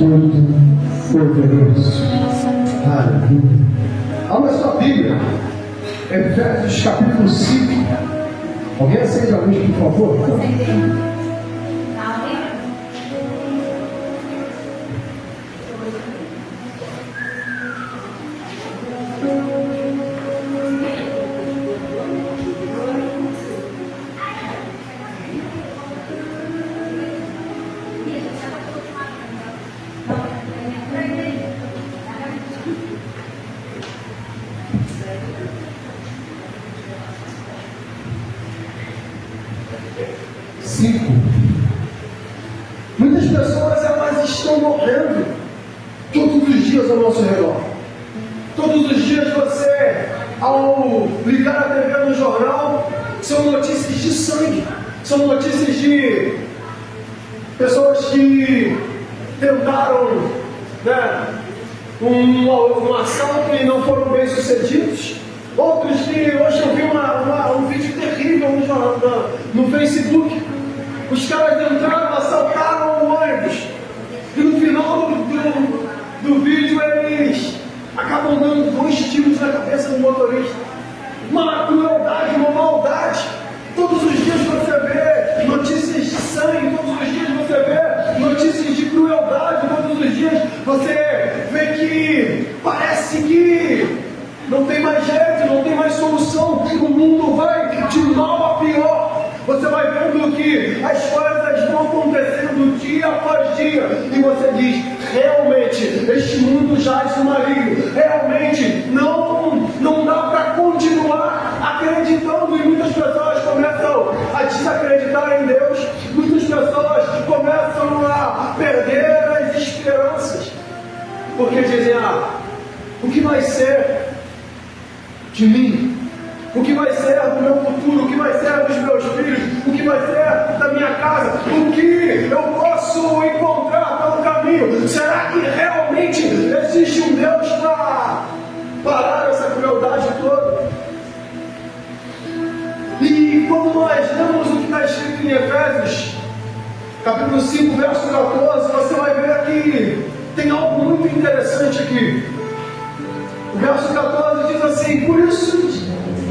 muito poderoso. Aleluia. Abra sua Bíblia, Efésios capítulo 5. Alguém acende a luz, por favor? Muitas pessoas, elas estão morrendo todos os dias ao nosso redor. Todos os dias você, ao ligar a TV no jornal, são notícias de sangue, são notícias de pessoas que tentaram, um assalto e não foram bem sucedidos. Outros que, hoje eu vi um vídeo terrível no Facebook. Os caras entraram, assaltaram o ônibus e no final do vídeo eles acabam dando 2 tiros na cabeça do motorista. Uma crueldade, uma maldade. Todos os dias você vê notícias de sangue, todos os dias você vê notícias de crueldade, todos os dias você vê que parece que não tem mais jeito, não tem mais solução, o mundo vai de mal a pior. Você vai vendo que as coisas vão acontecendo dia após dia e você diz, realmente, este mundo jaz no maligno, realmente não dá para continuar acreditando, e muitas pessoas começam a desacreditar em Deus, muitas pessoas começam a perder as esperanças, porque dizem, o que vai ser de mim? O que vai ser do meu futuro? O que vai ser dos meus filhos? O que vai ser da minha casa? O que eu posso encontrar pelo caminho? Será que realmente existe um Deus para parar essa crueldade toda? E quando nós lemos o que está escrito em Efésios, capítulo 5, verso 14, você vai ver que tem algo muito interessante aqui. O verso 14 diz assim, por isso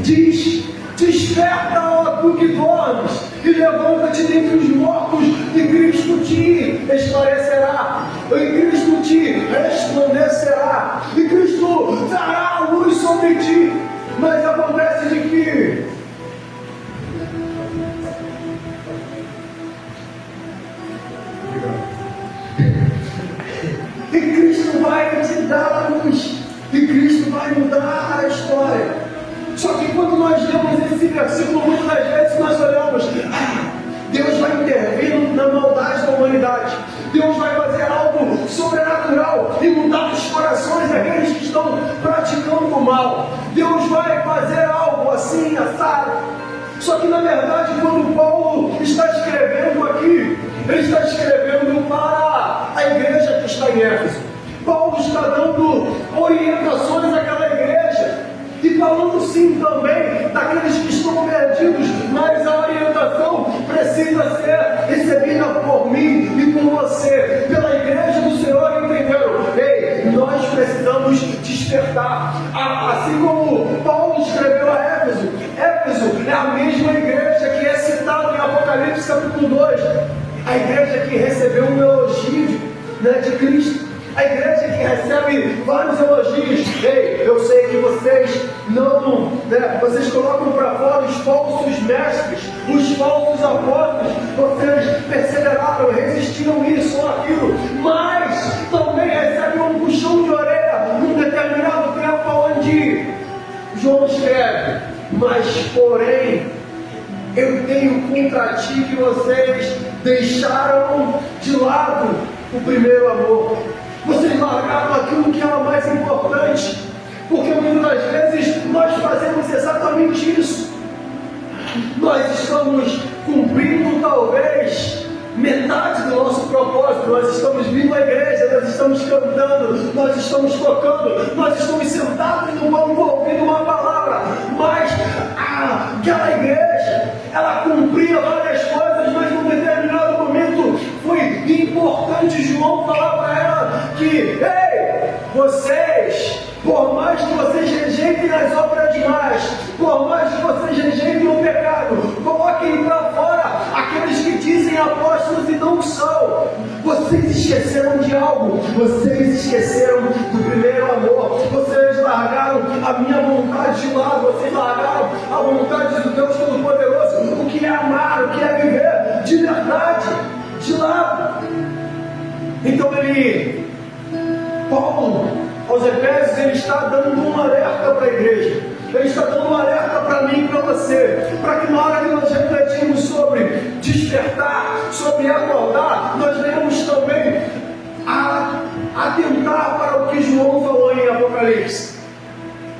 diz, desperta, ó tu que dormes, e levanta-te dentre os mortos, e Cristo te esclarecerá, e Cristo te resplandecerá, e Cristo dará a luz sobre ti. Mas acontece de que Cristo vai te dar a luz, e Cristo vai mudar a história. Só que quando nós lemos esse versículo, muitas das vezes nós olhamos, Deus vai intervir na maldade da humanidade, Deus vai fazer algo sobrenatural e mudar os corações daqueles que estão praticando o mal, Deus vai fazer algo assim, assado. Só que na verdade, quando Paulo está escrevendo aqui, ele está escrevendo para a igreja que está em Éfeso. Paulo está dando orientações àquela igreja e falando sim também daqueles que estão perdidos, mas a orientação precisa ser recebida por mim e por você, pela igreja do Senhor, entenderam? Ei, nós precisamos despertar. Assim como Paulo escreveu a Éfeso, Éfeso é a mesma igreja que é citada em Apocalipse capítulo 2, a igreja que recebeu um elogio de Cristo. A igreja que recebe vários elogios. Ei, eu sei que vocês não, vocês colocam para fora os falsos mestres, os falsos apóstolos, vocês perseveraram, resistiram isso ou aquilo, mas também recebem um puxão de orelha num determinado tempo onde João escreve, mas porém eu tenho contra ti que vocês deixaram de lado o primeiro amor. Vocês largaram aquilo que era mais importante, porque muitas vezes nós fazemos exatamente isso. Nós estamos cumprindo talvez metade do nosso propósito. Nós estamos vindo à igreja, nós estamos cantando, nós estamos tocando, nós estamos sentados no banco ouvindo uma palavra, mas aquela igreja, ela cumpria várias coisas, mas num determinado momento foi importante João falar para ela, esqueceram de algo. Vocês esqueceram do primeiro amor. Vocês largaram a minha vontade de lado. Vocês largaram a vontade do Deus Todo-Poderoso. O que é amar, o que é viver de verdade, de lado. Então Paulo, aos Efésios, ele está dando um alerta para a igreja. Ele está dando um alerta para mim e para você, para que na hora que nós refletimos sobre despertar, sobre acordar, nós venhamos também a atentar para o que João falou em Apocalipse.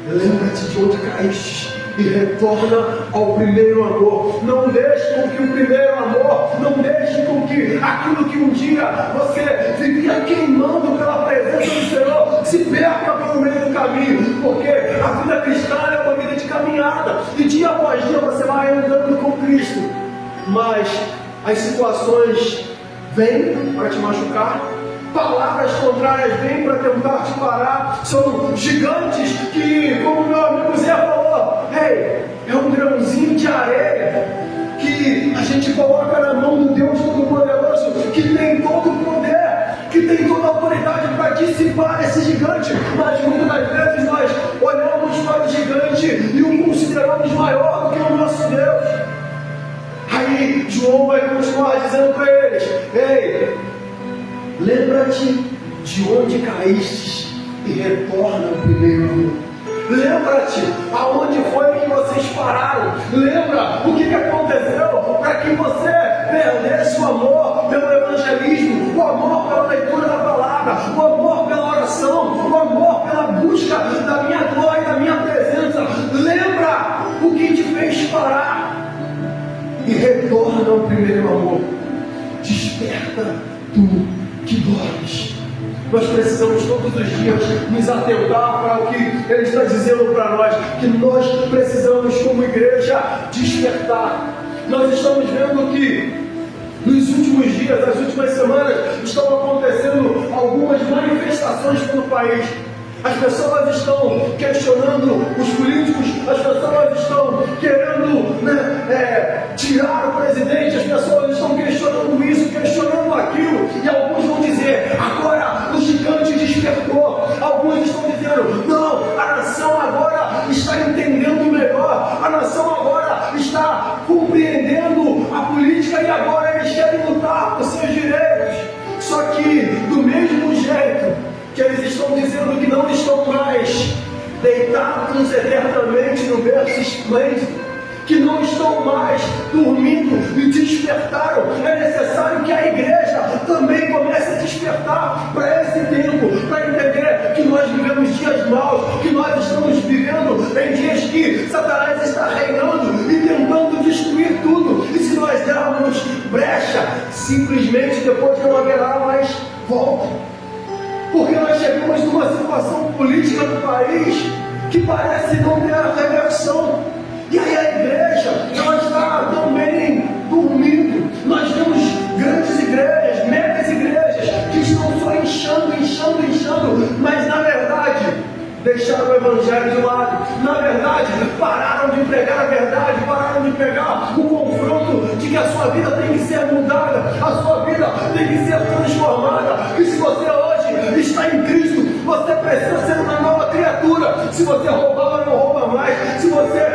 Lembra-te de onde caíste e retorna ao primeiro amor. Não deixe com que o primeiro amor, não deixe com que aquilo que um dia você vivia queimando pela presença do Senhor se perca pelo meio do caminho, porque a vida cristã é uma vida de caminhada, e dia após dia você vai andando com Cristo, mas as situações vêm para te machucar, palavras contrárias vêm para tentar te parar, são gigantes que, como meu amigo Zé falou, é um grãozinho de areia que a gente coloca na mão do Deus Todo-Poderoso, que tem todo o poder, que tem toda a autoridade para dissipar esse gigante, mas muitas das vezes nós olhamos para o gigante e o consideramos maior do que o nosso Deus. Aí João vai continuar dizendo para eles: ei, lembra-te de onde caíste e retorna ao primeiro amor. Lembra-te aonde foi que vocês pararam. Lembra o que aconteceu para que você perdesse o amor pelo evangelismo, o amor pela leitura da palavra, o amor pela oração, o amor pela busca da minha glória e da minha presença. Lembra o que te fez parar e retorna ao primeiro amor. Desperta tu que dormes. Nós precisamos todos os dias nos atentar para o que Ele está dizendo para nós, que nós precisamos como igreja despertar. Nós estamos vendo que nos últimos dias, nas últimas semanas, estão acontecendo algumas manifestações pelo país. As pessoas estão questionando os políticos, as pessoas estão querendo tirar o presidente, as pessoas estão questionando isso, questionando aquilo, e alguns vão dizer: agora o gigante despertou. Alguns estão dizendo: não, a nação agora está entendendo melhor, a nação agora está compreendendo a política e agora eles querem lutar por seus direitos. Só que do mesmo jeito que eles estão dizendo que não estão mais deitados eternamente no berço esplêndido, que não estão mais dormindo e despertaram, é necessário que a igreja também comece a despertar para esse tempo, para entender que nós vivemos dias maus, que nós estamos vivendo em dias que Satanás está reinando e tentando destruir tudo, e se nós dermos brecha, simplesmente depois não haverá mais volta. Porque nós chegamos numa situação política do país que parece não ter a reversão. E aí a igreja, ela está também dormindo. Nós temos grandes igrejas, megas igrejas, que estão só inchando, mas na verdade deixaram o evangelho de lado. Na verdade, pararam de pregar a verdade, pararam de pegar o confronto de que a sua vida tem que ser mudada, a sua vida tem que ser transformada. E se você hoje está em Cristo, você precisa ser uma nova criatura. Se você roubava, não rouba mais. Se você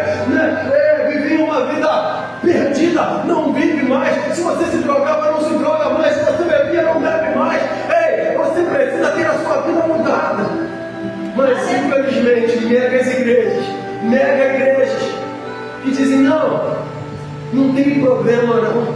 vivia uma vida perdida, não vive mais. Se você se drogava, não se droga mais. Se você bebia, não bebe mais. Ei, você precisa ter a sua vida mudada. Mas infelizmente, mega igrejas, que dizem: não tem problema não,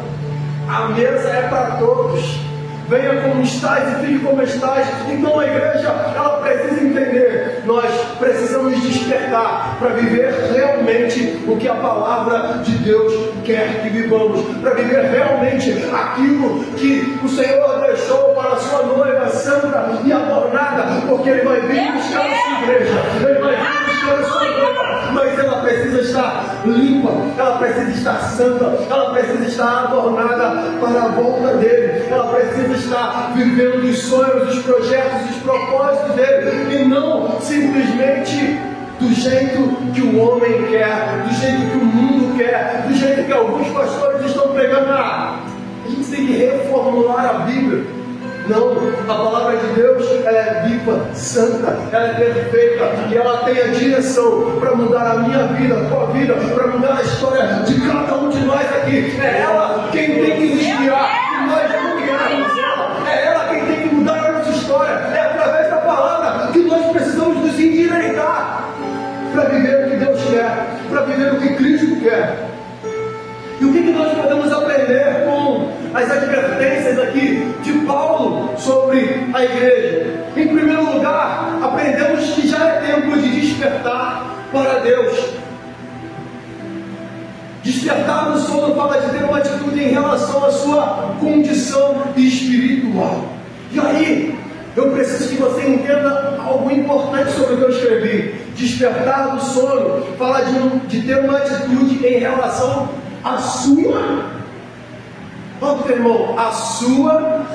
a mesa é para todos, venha como estás e fique como estás. Então a igreja, ela precisa entender, nós precisamos despertar para viver realmente o que a palavra de Deus quer que vivamos, para viver realmente aquilo que o Senhor deixou para a sua noiva santa e adornada, porque Ele vai vir buscar a sua igreja, Ele vai vir buscar a sua noiva, mas ela precisa estar limpa, ela precisa estar santa, ela precisa estar adornada para a volta dEle, ela precisa estar vivendo os sonhos, os projetos, os propósitos dEle, e não simplesmente do jeito que o homem quer, do jeito que o mundo quer, do jeito que alguns pastores estão pregando. A gente tem que reformular a Bíblia. Não, a palavra de Deus, ela é viva, santa, ela é perfeita e ela tem a direção para mudar a minha vida, a tua vida, para mudar a história de cada um de nós aqui. É ela quem tem que nos guiar, nós não guiarmos ela. É ela quem tem que mudar a nossa história. É através da palavra que nós precisamos nos endireitar para viver o que Deus quer, para viver o que Cristo quer. E o que nós podemos aprender com as advertências aqui de Paulo sobre a igreja? Em primeiro lugar, aprendemos que já é tempo de despertar para Deus. Despertar no sono fala de ter uma atitude em relação à sua condição espiritual. E aí, eu preciso que você entenda algo importante sobre o que eu escrevi. Despertar do sono fala de ter uma atitude em relação à sua. Olha o irmão, a sua.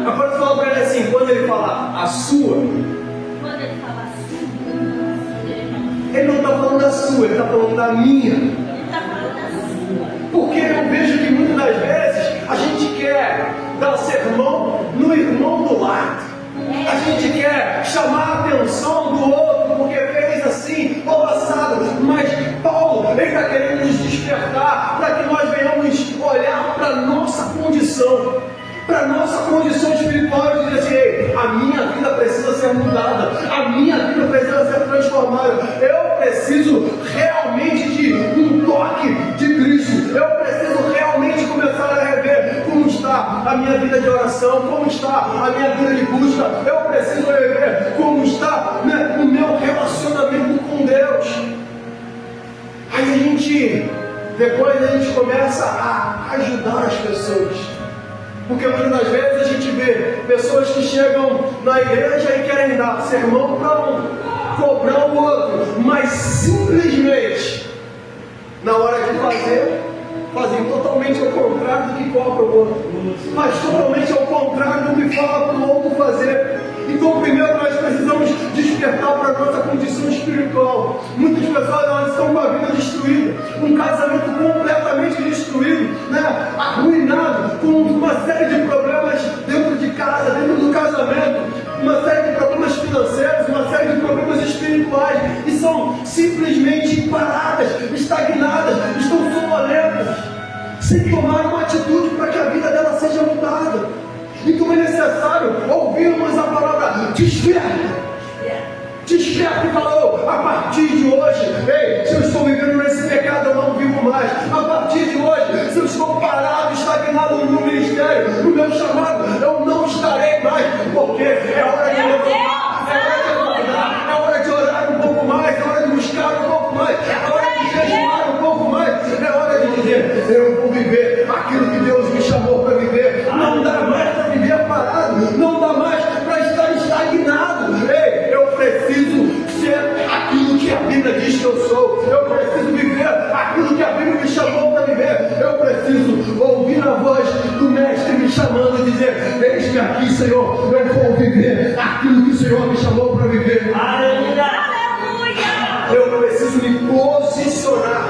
Agora tu fala para ele assim, quando ele falar a sua. Quando ele fala a sua, ele não está falando da sua, ele está falando da minha. ele está falando da sua. Porque eu vejo que muitas das vezes a gente quer dar sermão no irmão do lado. A gente quer chamar a atenção do outro porque fez assim ou assado. Mas Paulo, ele está querendo nos despertar para que nós venhamos olhar para a nossa condição. Para a nossa condição espiritual e dizer assim, ei, a minha vida precisa ser mudada, a minha vida precisa ser transformada, eu preciso realmente de um toque de Cristo, eu preciso realmente começar a rever como está a minha vida de oração, como está a minha vida de busca, eu preciso rever como está, né, o meu relacionamento com Deus. Aí depois a gente começa a ajudar as pessoas. Porque muitas das vezes a gente vê pessoas que chegam na igreja e querem dar sermão para um, cobrar o outro, mas simplesmente, na hora de fazer, fazem totalmente ao contrário do que cobra o outro. Faz totalmente ao contrário do que fala para o outro fazer. Então, primeiro nós precisamos despertar para a nossa condição espiritual. Muitas pessoas elas estão com a vida destruída, um casamento completamente destruído, né? Arruinado, com uma série de problemas dentro de casa, dentro do casamento, uma série de problemas financeiros, uma série de problemas espirituais, e são simplesmente paradas, estagnadas, estão sonolentas, sem tomar uma atitude para que a vida dela seja mudada. Então é necessário ouvirmos a palavra desperta. Desperta e falou, a partir de hoje, ei, se eu estou vivendo nesse pecado, eu não vivo mais. A partir de hoje, se eu estou parado, estagnado no meu ministério, no meu chamado, eu não estarei mais, porque é hora de levantar, é hora de acordar, é hora de orar um pouco mais, é hora de buscar um pouco mais, é hora de jejuar um pouco mais, é hora de dizer, eu vou viver aquilo que Deus me chamou para viver. Não dá mais para viver parado, não dá mais para estar estagnado. Ei, eu preciso ser aquilo que a Bíblia diz que eu sou. Eu preciso viver aquilo que a Bíblia me chamou para viver. Eu preciso ouvir a voz do Mestre me chamando e dizer, eis-me aqui, Senhor, eu vou viver aquilo que o Senhor me chamou para viver. Aleluia! Eu preciso me posicionar.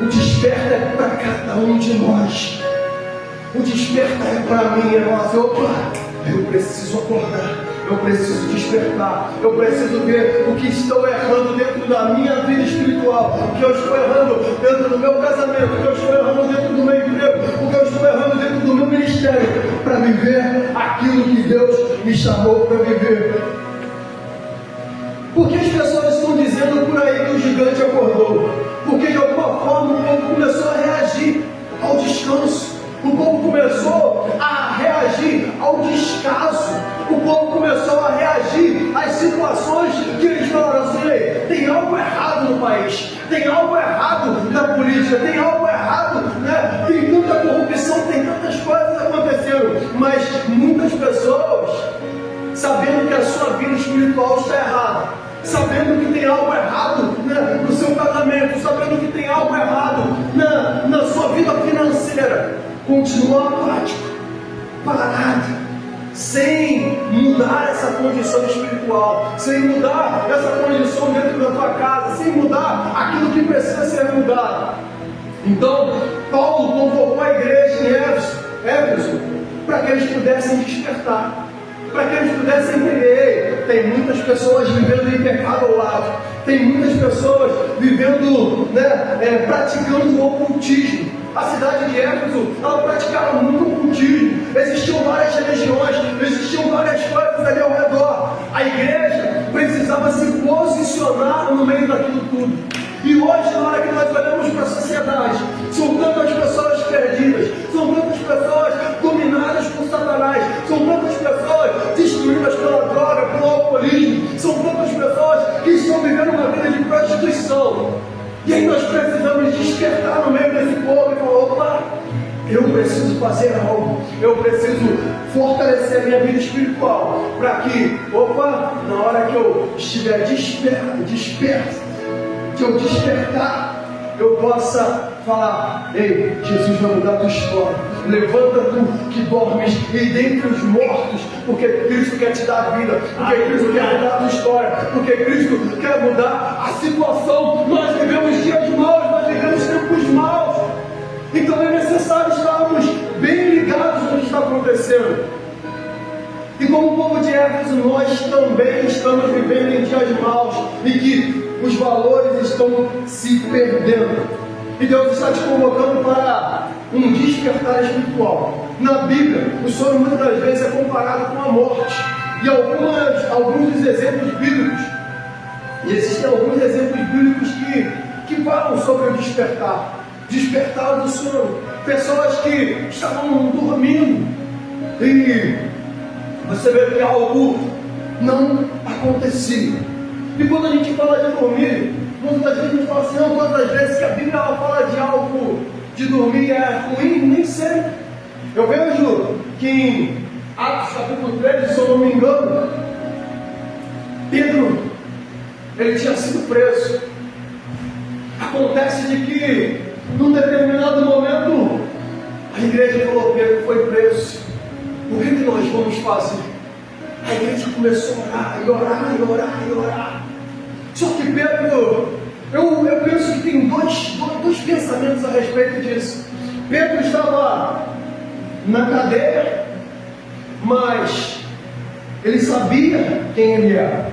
O desperta é para cada um de nós. O desperta é para mim, é nosso. Opa, eu preciso acordar, eu preciso despertar, eu preciso ver o que estou errando dentro da minha vida espiritual, o que eu estou errando dentro do meu casamento, o que eu estou errando dentro do meu emprego, o que eu estou errando dentro do meu ministério, para viver aquilo que Deus me chamou para viver. Por que as pessoas estão dizendo por aí que o gigante acordou? Porque de alguma forma o povo começou a reagir ao descanso. O povo começou a reagir ao descaso. O povo começou a reagir às situações que eles falaram assim, tem algo errado no país, tem algo errado na política, tem algo errado, né? Tem tanta corrupção, tem tantas coisas acontecendo. Mas muitas pessoas, sabendo que a sua vida espiritual está errada, sabendo que tem algo errado, né, no seu casamento, sabendo que tem algo errado na sua vida financeira, continua apático, parado, sem mudar essa condição espiritual, sem mudar essa condição dentro da tua casa, sem mudar aquilo que precisa ser mudado. Então, Paulo convocou a igreja em Éfeso para que eles pudessem despertar. Para que eles pudessem entender, tem muitas pessoas vivendo em pecado ao lado, tem muitas pessoas vivendo, praticando o ocultismo. A cidade de Éfeso, ela praticava muito ocultismo, existiam várias religiões, existiam várias coisas ali ao redor. A igreja precisava se posicionar no meio daquilo tudo. E hoje, na hora que nós olhamos para a sociedade, são tantas pessoas perdidas, são tantas pessoas dominadas por Satanás, são tantas pessoas destruídas pela droga, pelo alcoolismo, são tantas pessoas que estão vivendo uma vida de prostituição. E aí nós precisamos despertar no meio desse povo e falar: opa, eu preciso fazer algo, eu preciso fortalecer a minha vida espiritual, para que, na hora que eu estiver desperto, que eu despertar, eu possa falar: ei, Jesus vai mudar a tua história. Levanta tu que dormes e dentre os mortos, porque Cristo quer te dar vida, porque Cristo quer mudar a tua história, porque Cristo quer mudar a situação. Nós vivemos dias maus, nós vivemos tempos maus. Então é necessário estarmos bem ligados no que está acontecendo. E como o povo de Éfeso, nós também estamos vivendo em dias maus e que os valores estão se perdendo. E Deus está te convocando para um despertar espiritual. Na Bíblia, o sono muitas das vezes é comparado com a morte. E alguns dos exemplos bíblicos, e existem alguns exemplos bíblicos que falam sobre o despertar. Despertar do sono. Pessoas que estavam dormindo e você vê que algo não acontecia. E quando a gente fala de dormir, muitas vezes a gente fala assim: não, quantas vezes que a Bíblia fala de algo de dormir é ruim? Nem sempre. Eu vejo que em Atos capítulo 13, se eu não me engano, Pedro, ele tinha sido preso. Acontece de que, num determinado momento, a igreja falou: Pedro foi preso, o que nós vamos fazer? A igreja começou a orar, e orar, e orar, e orar. Só que Pedro, eu penso que tem dois pensamentos a respeito disso. Pedro estava na cadeia, mas ele sabia quem ele era.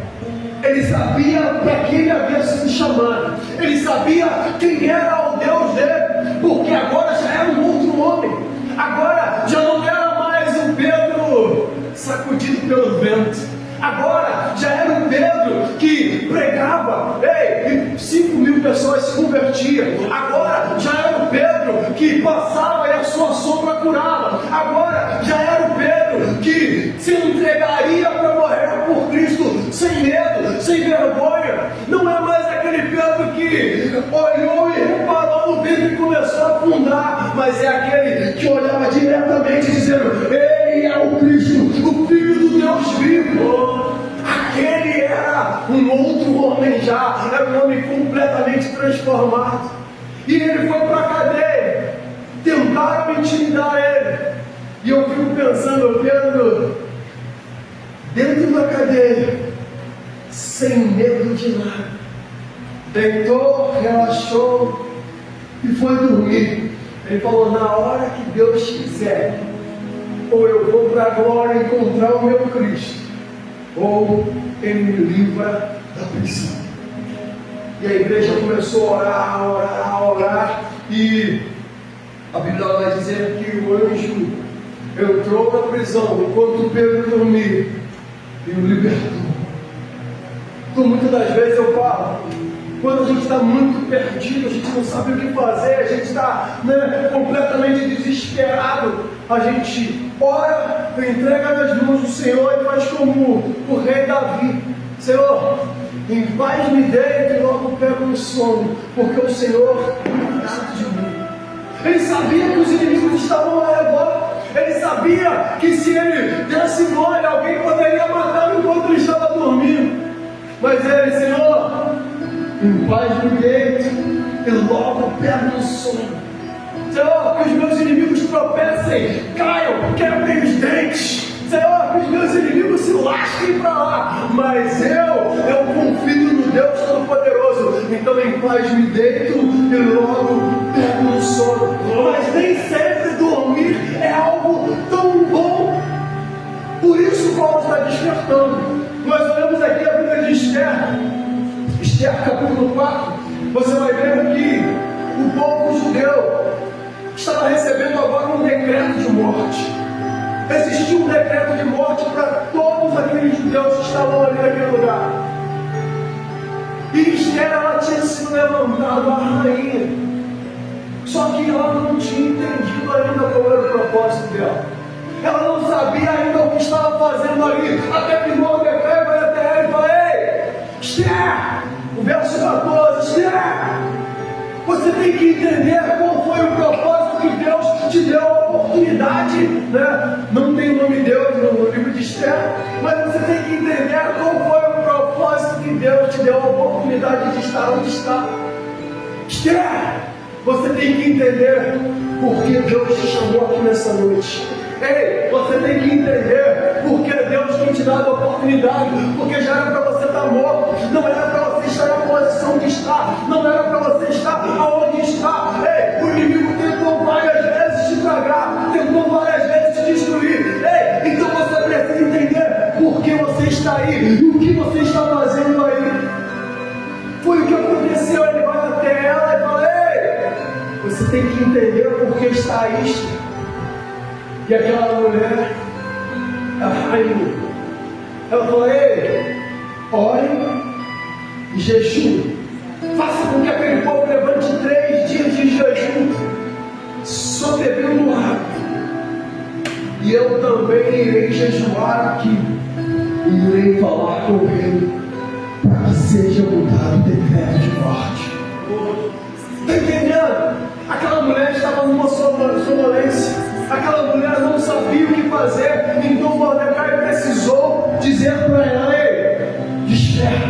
Ele sabia para que ele havia sido chamado. Ele sabia quem era o Deus dele, porque agora já era um outro homem. Agora já não era mais o Pedro sacudido pelo vento. Agora já era um Pedro que pregava, e 5.000 pessoas se convertiam. Agora já era o Pedro que passava e a sua sombra curava. Agora já era o Pedro que se entregaria para morrer por Cristo sem medo, sem vergonha. Não é mais aquele Pedro que olhou e reparou no vento e começou a afundar, mas é aquele que olhava diretamente dizendo: ele é o Cristo, o Filho do Deus vivo. Aquele era um outro homem já, era um homem completamente transformado. E ele foi para a cadeia, tentaram intimidar ele. E eu fico pensando: Pedro, dentro da cadeia, sem medo de nada, deitou, relaxou e foi dormir. Ele falou: na hora que Deus quiser, ou eu vou para a glória encontrar o meu Cristo, ou ele me livra da prisão. E a igreja começou a orar, a orar, a orar, e a Bíblia vai dizer que o anjo entrou na prisão enquanto Pedro dormia e o libertou. Então muitas das vezes eu falo, quando a gente está muito perdido, a gente não sabe o que fazer, a gente está completamente desesperado, a gente ora, entrega nas mãos do Senhor e faz como o rei Davi: Senhor, em paz me deito e logo pego no sono, porque o Senhor cuida de mim. Ele sabia que os inimigos estavam ao redor, ele sabia que se ele desse mole, alguém poderia matá-lo enquanto ele estava dormindo. Mas ele: Senhor, em paz me deito e logo pego no sono. Senhor, que os meus inimigos tropecem, caiam, quebrem os dentes. Senhor, que os meus inimigos se lasquem para lá. Mas eu confio no Deus Todo-Poderoso. Então em paz me deito e logo pego no sono. Mas nem sempre dormir é algo tão bom. Esther capítulo 4, você vai ver que o povo judeu estava recebendo agora um decreto de morte. Existia um decreto de morte para todos aqueles judeus que estavam ali naquele lugar. E Esther, ela tinha sido levantada a rainha. Só que ela não tinha entendido ainda qual era o propósito dela. Ela não sabia ainda o que estava fazendo ali. Até que Mordecai vai até ela e fala: ei, Esther, o verso 14, Esther, você tem que entender qual foi o propósito que Deus te deu a oportunidade, né? Não tem o nome de Deus no livro de Esther, mas você tem que entender qual foi o propósito que Deus te deu a oportunidade de estar onde está. Esther, você tem que entender por que Deus te chamou aqui nessa noite. Ei, você tem que entender porque Deus tem te dado a oportunidade, porque já era para você estar morto, não era para você estar na posição que está, não era para você estar aonde está. Ei, o inimigo tentou várias vezes te tragar, tentou várias vezes te destruir. Ei, então você precisa entender por que você está aí e o que você está fazendo aí. Foi o que aconteceu. Ele vai até ela e fala: ei, você tem que entender por que está aí. E aquela mulher, a rainha, ela falou: ei, ore e jejum. Faça com que aquele povo levante 3 dias de jejum, só bebendo água. E eu também irei jejuar aqui e irei falar com o rei para que seja mudado o decreto de morte. Está entendendo? Aquela mulher estava numa sonolência. Aquela mulher não sabia o que fazer. Então Mordecai precisou dizer para ela: ei, desperta,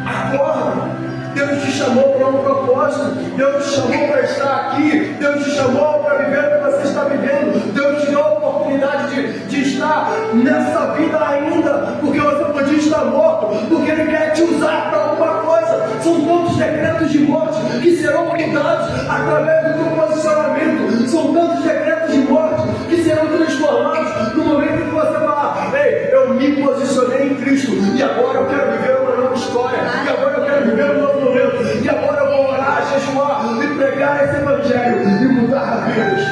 acorda. Deus te chamou para um propósito. Deus te chamou para estar aqui. Deus te chamou para viver o que você está vivendo. Deus te deu a oportunidade de estar nessa vida ainda, porque você podia estar morto, porque Ele quer te usar para alguma coisa. São tantos decretos de morte que serão mudados através do teu posicionamento. São tantos decretos de morte que serão transformados no momento em que você falar: ei, eu me posicionei em Cristo e agora eu quero viver uma nova história, e agora eu quero viver um novo momento, e agora eu vou orar, jejuar e pregar esse evangelho e mudar vidas.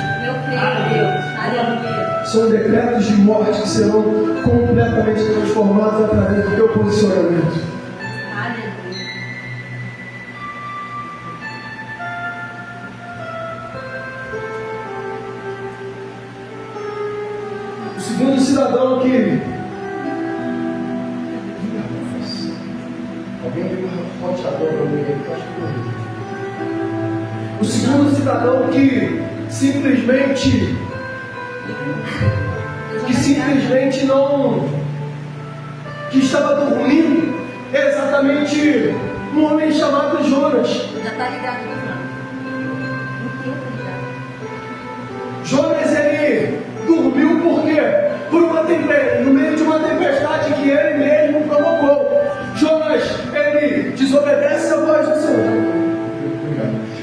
Aleluia. São decretos de morte que serão completamente transformados através do teu posicionamento. Aleluia. O segundo cidadão que... Alguém viu um roteador para mim aí? Eu acho que não. O segundo cidadão que simplesmente não... que estava dormindo, é exatamente um homem chamado Jonas. Já está ligado, Jonas, ele dormiu por quê? Por uma tempestade, no meio de uma tempestade que ele mesmo provocou. Jonas, ele desobedece a voz do Senhor.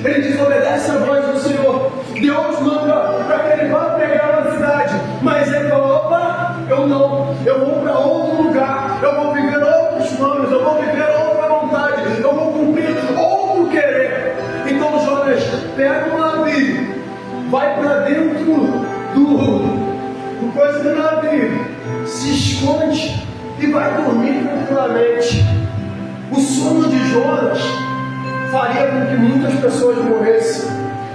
Ele desobedece a voz do Senhor. Deus manda para que ele vá pregar na cidade, mas ele falou: opa, eu não, eu vou para outro lugar, eu vou viver outros planos, eu vou viver outra vontade, eu vou cumprir outro querer. Então Jonas pega um navio, vai para dentro do coisa do navio, se esconde e vai dormir tranquilamente. O sono de Jonas faria com que muitas pessoas morressem.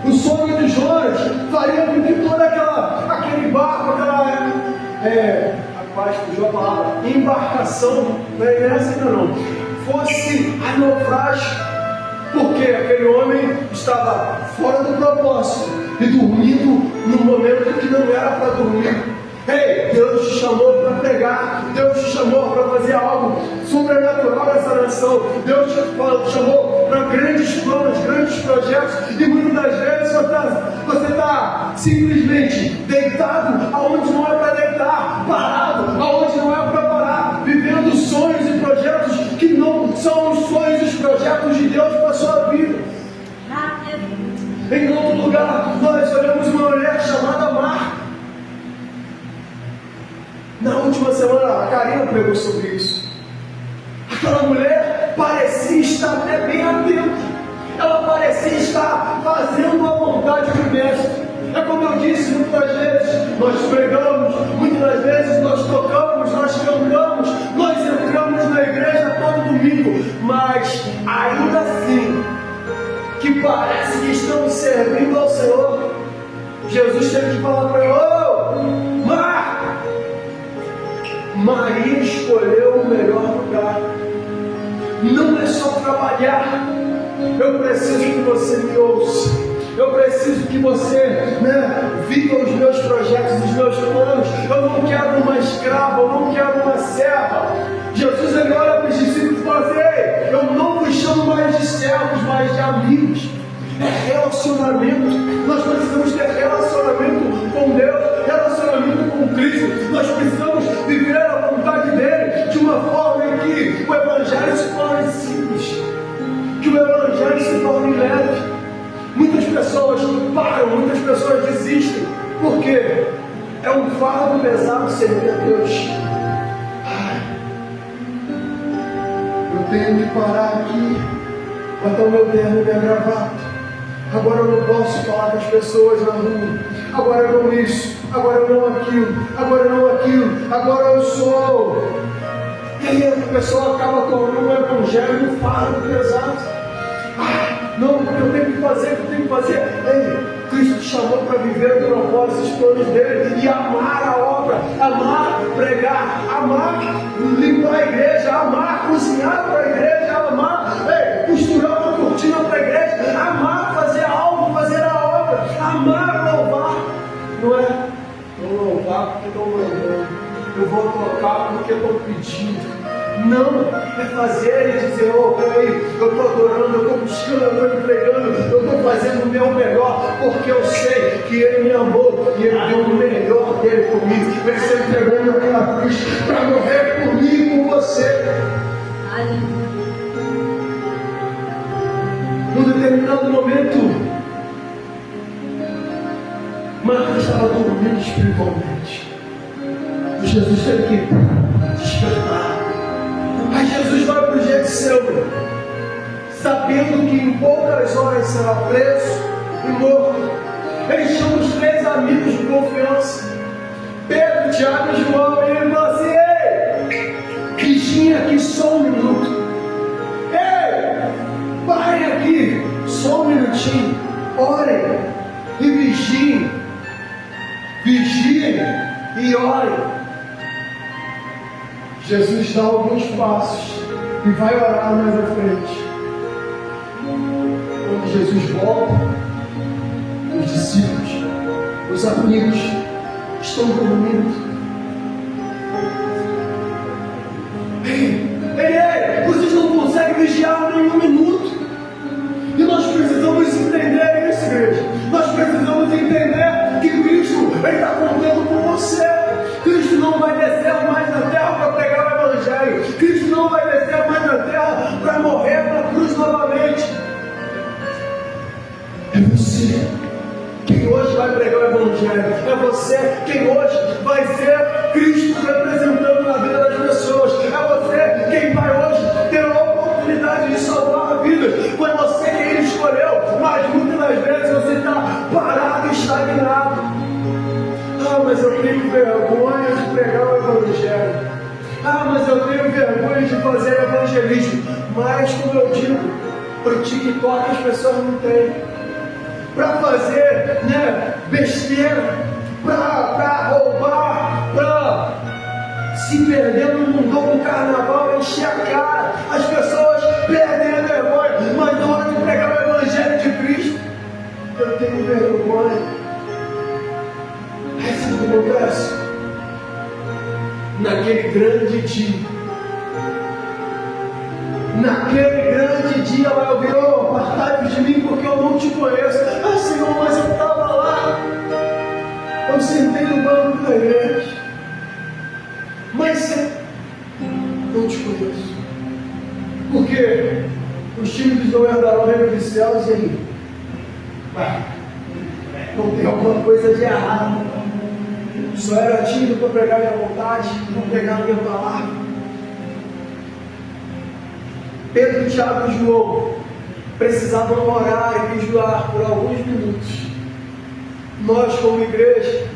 O sono de Jonas faria com que toda aquele barco, rapaz, fugiu a palavra, embarcação, não é essa ainda não, fosse a naufrágio, porque aquele homem estava fora do propósito e dormindo num momento que não era para dormir. Ei, Deus te chamou para pregar, Deus te chamou para fazer algo sobrenatural nessa nação, Deus te chamou para grandes planos, grandes projetos, e muitas das vezes você está simplesmente deitado aonde não é para deitar, parado aonde não é para parar, vivendo sonhos e projetos que não são os sonhos e os projetos de Deus para a sua vida. Em outro lugar, nós olhamos uma mulher chamada Marta. Na última semana, a Karina pregou sobre isso. Aquela mulher parecia estar estar até bem atenta. Ela parecia estar fazendo a vontade do Mestre. É como eu disse, muitas vezes nós pregamos, muitas vezes nós tocamos, nós cantamos, nós entramos na igreja todo domingo, mas ainda assim, que parece que estamos servindo ao Senhor, Jesus teve que falar para ele: Marta, Maria escolheu o melhor lugar. Não é só trabalhar. Eu preciso que você me ouça. Eu preciso que você viva os meus projetos, os meus planos. Eu não quero uma escrava, eu não quero uma serva. Jesus ele olha para os discípulos e fala assim: eu não vos chamo mais de servos, mas de amigos. É relacionamento. Nós precisamos ter relacionamento com Deus, relacionamento com Cristo. Nós precisamos viver a vontade dele de uma forma em que o Evangelho se torne simples, que o Evangelho se torne leve. Muitas pessoas param, muitas pessoas desistem, porque é um fardo pesado servir a Deus. Eu tenho que parar aqui, botar o meu terno e minha gravata. Agora eu não posso falar com as pessoas na rua. Agora eu não isso, agora eu não aquilo, agora eu não aquilo, agora eu sou. E aí a pessoa acaba tornando o Evangelho um fardo pesado. Não, porque eu tenho que fazer, eu tenho que fazer. Ei, Cristo te chamou para viver o propósito, os planos dele e amar a obra, amar pregar, amar limpar a igreja, amar cozinhar para a igreja, amar costurar uma cortina para a igreja, amar fazer algo, fazer a obra, amar louvar. Não é vou louvar porque estão mandando, eu vou tocar porque estão pedindo. Não, é fazer e dizer: oh, peraí, eu estou adorando, eu estou buscando, eu estou entregando, eu estou fazendo o meu melhor, porque eu sei que Ele me amou e Ele deu o melhor dele por mim. Ele se entregou naquela cruz para morrer por mim e por você. Num determinado momento, Marta estava dormindo espiritualmente. Jesus teve que despertar. Aí Jesus vai para o Getsemane, sabendo que em poucas horas será preso e morto. Ele chama os 3 amigos de confiança, Pedro, Tiago e João, e ele fala assim: ei, vigiem aqui só um minuto. Ei, parem aqui só um minutinho, orem e vigiem. Vigiem e orem. Jesus dá alguns passos e vai orar mais à frente. Quando Jesus volta, os discípulos, os amigos estão dormindo. Ei, vocês não conseguem vigiar nem um minuto. E nós precisamos entender isso, igreja. Nós precisamos entender que Cristo está contando com você. Cristo não vai descer mais na terra para pregar o Evangelho. Cristo não vai descer mais na terra para morrer na cruz novamente. É você quem hoje vai pregar o Evangelho. É você quem hoje vai ser Cristo representando na vida das pessoas. É você quem vai hoje ter a oportunidade de salvar a vida. Foi você quem Ele escolheu, mas muitas das vezes você está parado e estagnado. Mas eu tenho vergonha de pregar o Evangelho. Mas eu tenho vergonha de fazer evangelismo. Mas, como eu digo, para o TikTok as pessoas não têm. Para fazer besteira, para roubar, para se perder no mundão do carnaval, encher a cara. As pessoas perdem a vergonha. Mas na hora de pregar o Evangelho de Cristo, eu tenho vergonha. Aí sabe o que acontece? Naquele grande dia, vai ouvir: oh, apartai-vos de mim porque eu não te conheço. Senhor, mas eu estava lá, eu sentei no banco da igreja, mas não te conheço. Porque os tímidos não herdarão o reino dos céus. E aí? Não tem alguma coisa de errado. Só era tímido para pregar minha vontade, não pregar minha palavra. Pedro, Tiago e João precisavam orar e vigiar por alguns minutos. Nós, como igreja,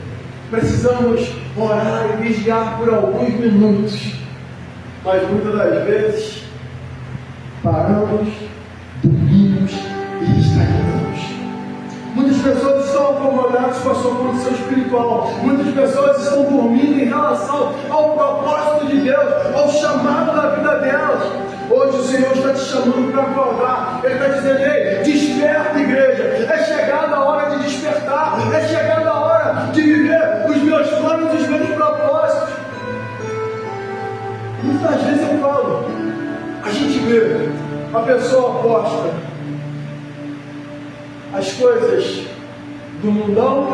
precisamos orar e vigiar por alguns minutos. Mas muitas das vezes paramos, dormimos e estagnamos. Muitas pessoas estão acomodadas com a sua condição espiritual. Muitas pessoas estão dormindo em relação ao propósito de Deus, ao chamado da vida delas. Hoje o Senhor está te chamando para acordar. Ele está dizendo: ei, desperta, igreja. É chegada a hora de despertar. É chegada a hora de viver os meus planos e os meus propósitos. Muitas vezes eu falo, a gente vê a pessoa posta as coisas do mundão,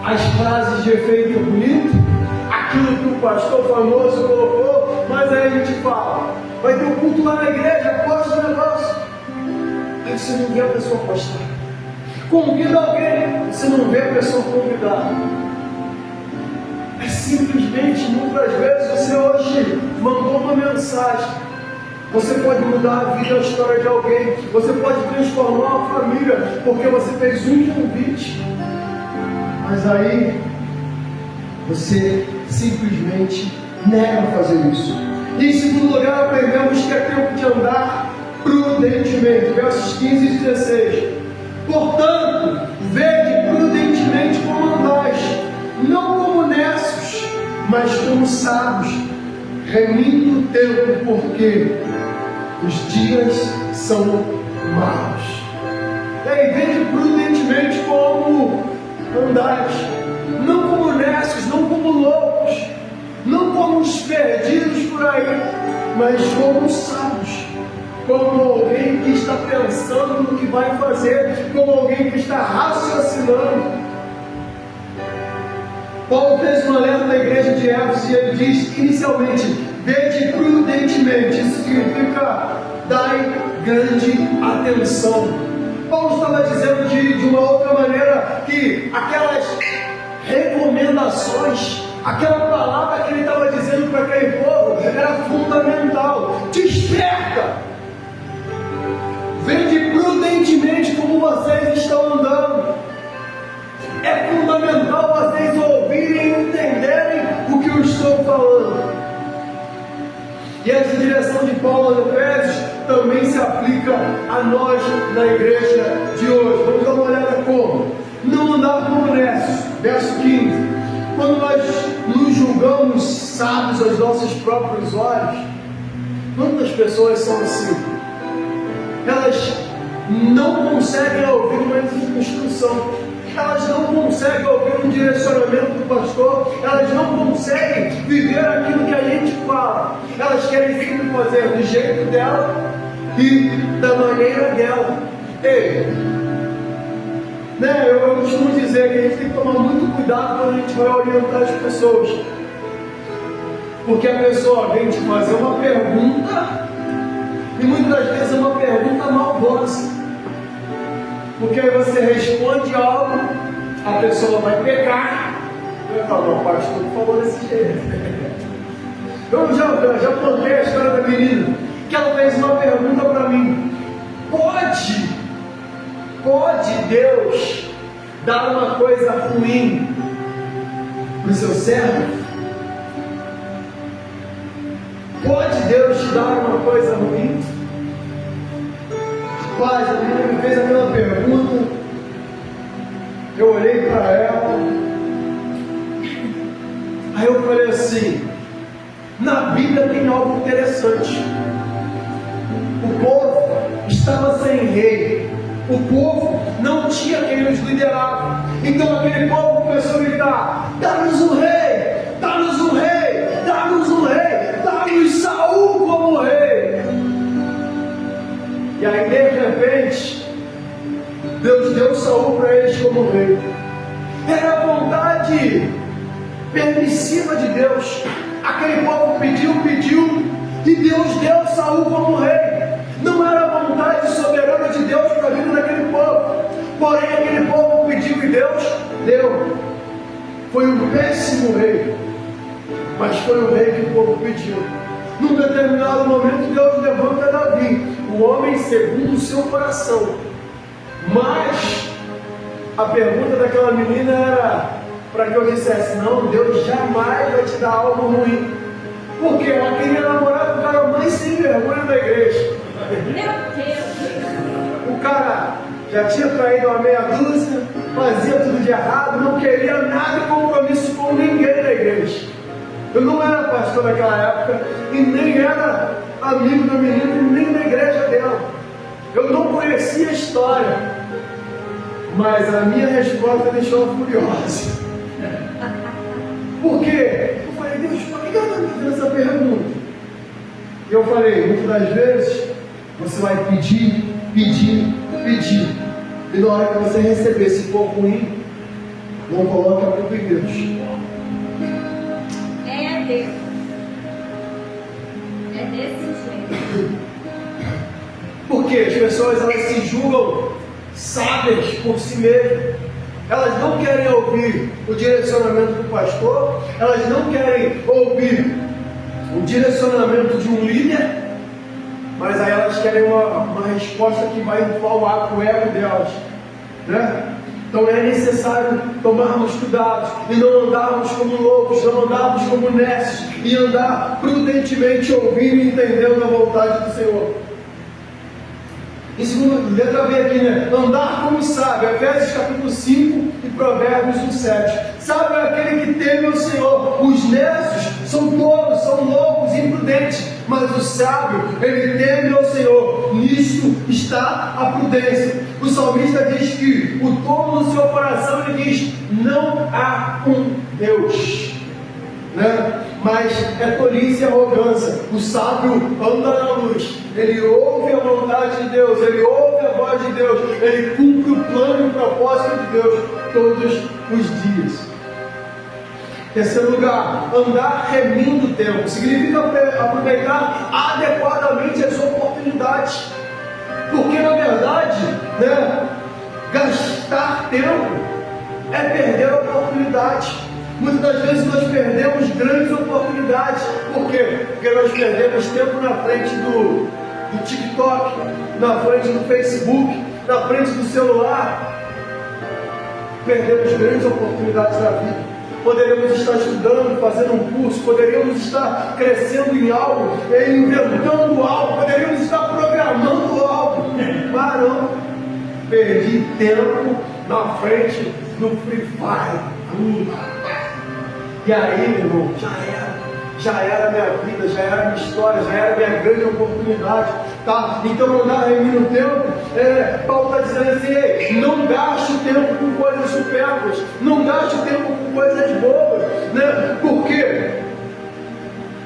as frases de efeito bonito, aquilo que o pastor famoso colocou, mas aí a gente fala, vai ter um culto lá na igreja, posta o negócio. Aí você não vê a pessoa postar. Convida alguém, você não vê a pessoa convidar. É simplesmente, muitas vezes, você hoje mandou uma mensagem. Você pode mudar a vida, a história de alguém. Você pode transformar uma família, porque você fez um convite. Mas aí, você simplesmente nega fazer isso. E em segundo lugar, aprendemos que é tempo de andar prudentemente. Versos 15 e 16. Portanto, vede prudentemente como andais, não como necios, mas como sábios, remindo o tempo, porque os dias são maus. E aí, vede prudentemente como andais, não como necios, não como loucos, não como os perdidos por aí, mas como sábios, como alguém que está pensando no que vai fazer, como alguém que está raciocinando. Paulo fez um alerta à igreja de Éfeso e ele diz inicialmente: vede prudentemente. Isso significa dai grande atenção. Paulo estava dizendo de uma outra maneira que aquelas recomendações, aquela palavra que ele estava dizendo para aquele povo era fundamental. Desperta! Vede prudentemente como vocês estão andando. É fundamental vocês ouvirem e entenderem o que eu estou falando. E essa direção de Paulo aos Efésios também se aplica a nós na igreja de hoje. Vamos dar uma olhada como? Não andar como necios. Verso 15. Quando nós nos julgamos sábios aos nossos próprios olhos, quantas pessoas são assim? Elas não conseguem ouvir uma instrução, elas não conseguem ouvir um direcionamento do pastor, elas não conseguem viver aquilo que a gente fala, elas querem sempre fazer do jeito dela e da maneira dela. Ei, eu costumo dizer que a gente tem que tomar muito cuidado quando a gente vai orientar as pessoas, porque a pessoa vem te fazer uma pergunta e muitas vezes é uma pergunta maldosa, porque aí você responde algo, a pessoa vai pegar e vai falar: não, pastor, não falou desse jeito. Eu já contei a história da menina que ela fez uma pergunta para mim: pode Deus dar uma coisa ruim para o seu servo? Pode Deus te dar uma coisa ruim? Rapaz, a menina me fez aquela pergunta, eu olhei para ela, aí eu falei assim: na Bíblia tem algo interessante. O povo estava sem rei, o povo não tinha quem os liderava, então aquele povo começou a gritar: dá-nos um rei, dá-nos um rei, dá-nos um rei, dá-nos Saul como rei. E aí, de repente, Deus deu Saul para eles como rei. Era a vontade permissiva de Deus. Aquele povo pediu, e Deus deu Saul como rei. Não era a vontade soberana de Deus para a vida daquele povo. Porém, aquele povo pediu e Deus deu. Foi um péssimo rei, mas foi o rei que o povo pediu. Num determinado momento, Deus levanta Davi, o homem segundo o seu coração. Mas a pergunta daquela menina era para que eu dissesse: não, Deus jamais vai te dar algo ruim. Porque ela queria namorar com o cara mais sem vergonha da igreja. Meu Deus. O cara já tinha traído uma meia dúzia, fazia tudo de errado, não queria nada de compromisso com ninguém da igreja. Eu não era pastor naquela época e nem era amigo da menina, nem da igreja dela. Eu não conhecia a história, mas a minha resposta deixou ela furiosa. Por quê? Eu falei: Deus, por que ela está me fazendo essa pergunta? E eu falei: muitas das vezes você vai pedir, pedir, pedir, e na hora que você receber, se for ruim, não coloque a culpa em Deus. É Deus. É desse jeito. Porque as pessoas, elas se julgam sábias por si mesmas. Elas não querem ouvir o direcionamento do pastor, elas não querem ouvir o direcionamento de um líder, mas aí elas querem uma resposta que vai inflar o ego delas, né? Então é necessário tomarmos cuidado e não andarmos como loucos, não andarmos como necios, e andar prudentemente, ouvindo e entendendo a vontade do Senhor. Em segundo, letra B aqui, né? Andar como sábio, Efésios capítulo 5 e Provérbios 1:7. Sábio é aquele que teme o Senhor. Os necios são tolos, são loucos, imprudentes, mas o sábio, ele teme ao Senhor. Nisto está a prudência. O salmista diz que o tolo no seu coração, ele diz: não há um Deus, né? Mas é tolice e arrogância. O sábio anda na luz, ele ouve a vontade de Deus, ele ouve a voz de Deus, ele cumpre o plano e o propósito de Deus todos os dias. Terceiro lugar, andar remindo o tempo. Significa aproveitar adequadamente as oportunidades. Porque na verdade, né, gastar tempo é perder a oportunidade. Muitas das vezes nós perdemos grandes oportunidades. Por quê? Porque nós perdemos tempo na frente do TikTok, na frente do Facebook, na frente do celular. Perdemos grandes oportunidades da vida. Poderíamos estar estudando, fazendo um curso, poderíamos estar crescendo em algo, inventando algo, poderíamos estar programando algo. Mas não, perdi tempo na frente do Free Fire. E aí, meu irmão, já era a minha vida, já era a minha história, já era a minha grande oportunidade, tá? Então andar remindo o tempo, Paulo está dizendo assim: ei, não gaste o tempo com coisas supérfluas, não gaste o tempo com coisas bobas, né? Porque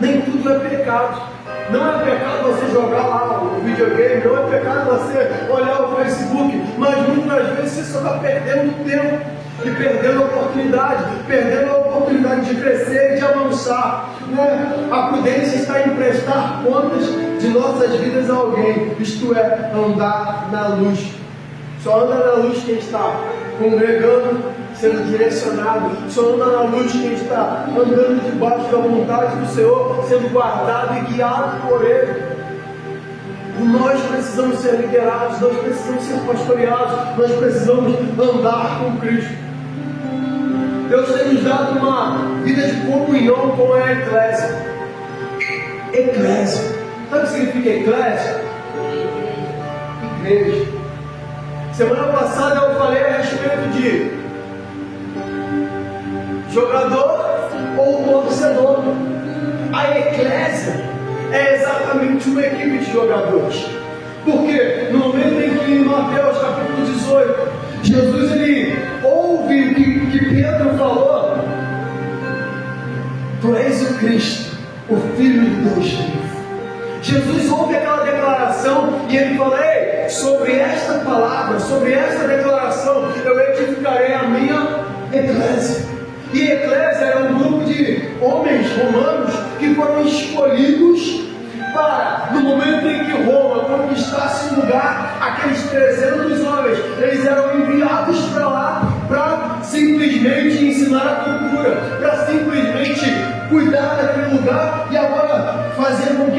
nem tudo é pecado. Não é pecado você jogar lá o videogame, não é pecado você olhar o Facebook, mas muitas das vezes você só está perdendo tempo. E perdendo a oportunidade de crescer e de avançar, né? A prudência está em prestar contas de nossas vidas a alguém, isto é, andar na luz. Só anda na luz quem está congregando, sendo direcionado. Só anda na luz quem está andando debaixo da vontade do Senhor, sendo guardado e guiado por Ele. Nós precisamos ser liderados, nós precisamos ser pastoreados, nós precisamos andar com Cristo. Deus tem nos dado uma vida de comunhão com a eclésia. Eclésia. Sabe o que significa eclésia? Igreja. Semana passada eu falei a respeito de jogador ou torcedor. A eclésia é exatamente uma equipe de jogadores. Porque no momento em que em Mateus capítulo 18, Jesus ele ouve o que Pedro falou: tu és o Cristo, o Filho de Deus vivo. Jesus ouve aquela declaração e ele fala: ei, sobre esta palavra, sobre esta declaração, eu edificarei a minha eclésia. E a eclésia era um grupo de homens romanos que foram escolhidos para, no momento em que Roma conquistasse um lugar, aqueles 300 homens, eles eram enviados para lá para simplesmente ensinar a cultura, para simplesmente cuidar daquele lugar e agora fazer com que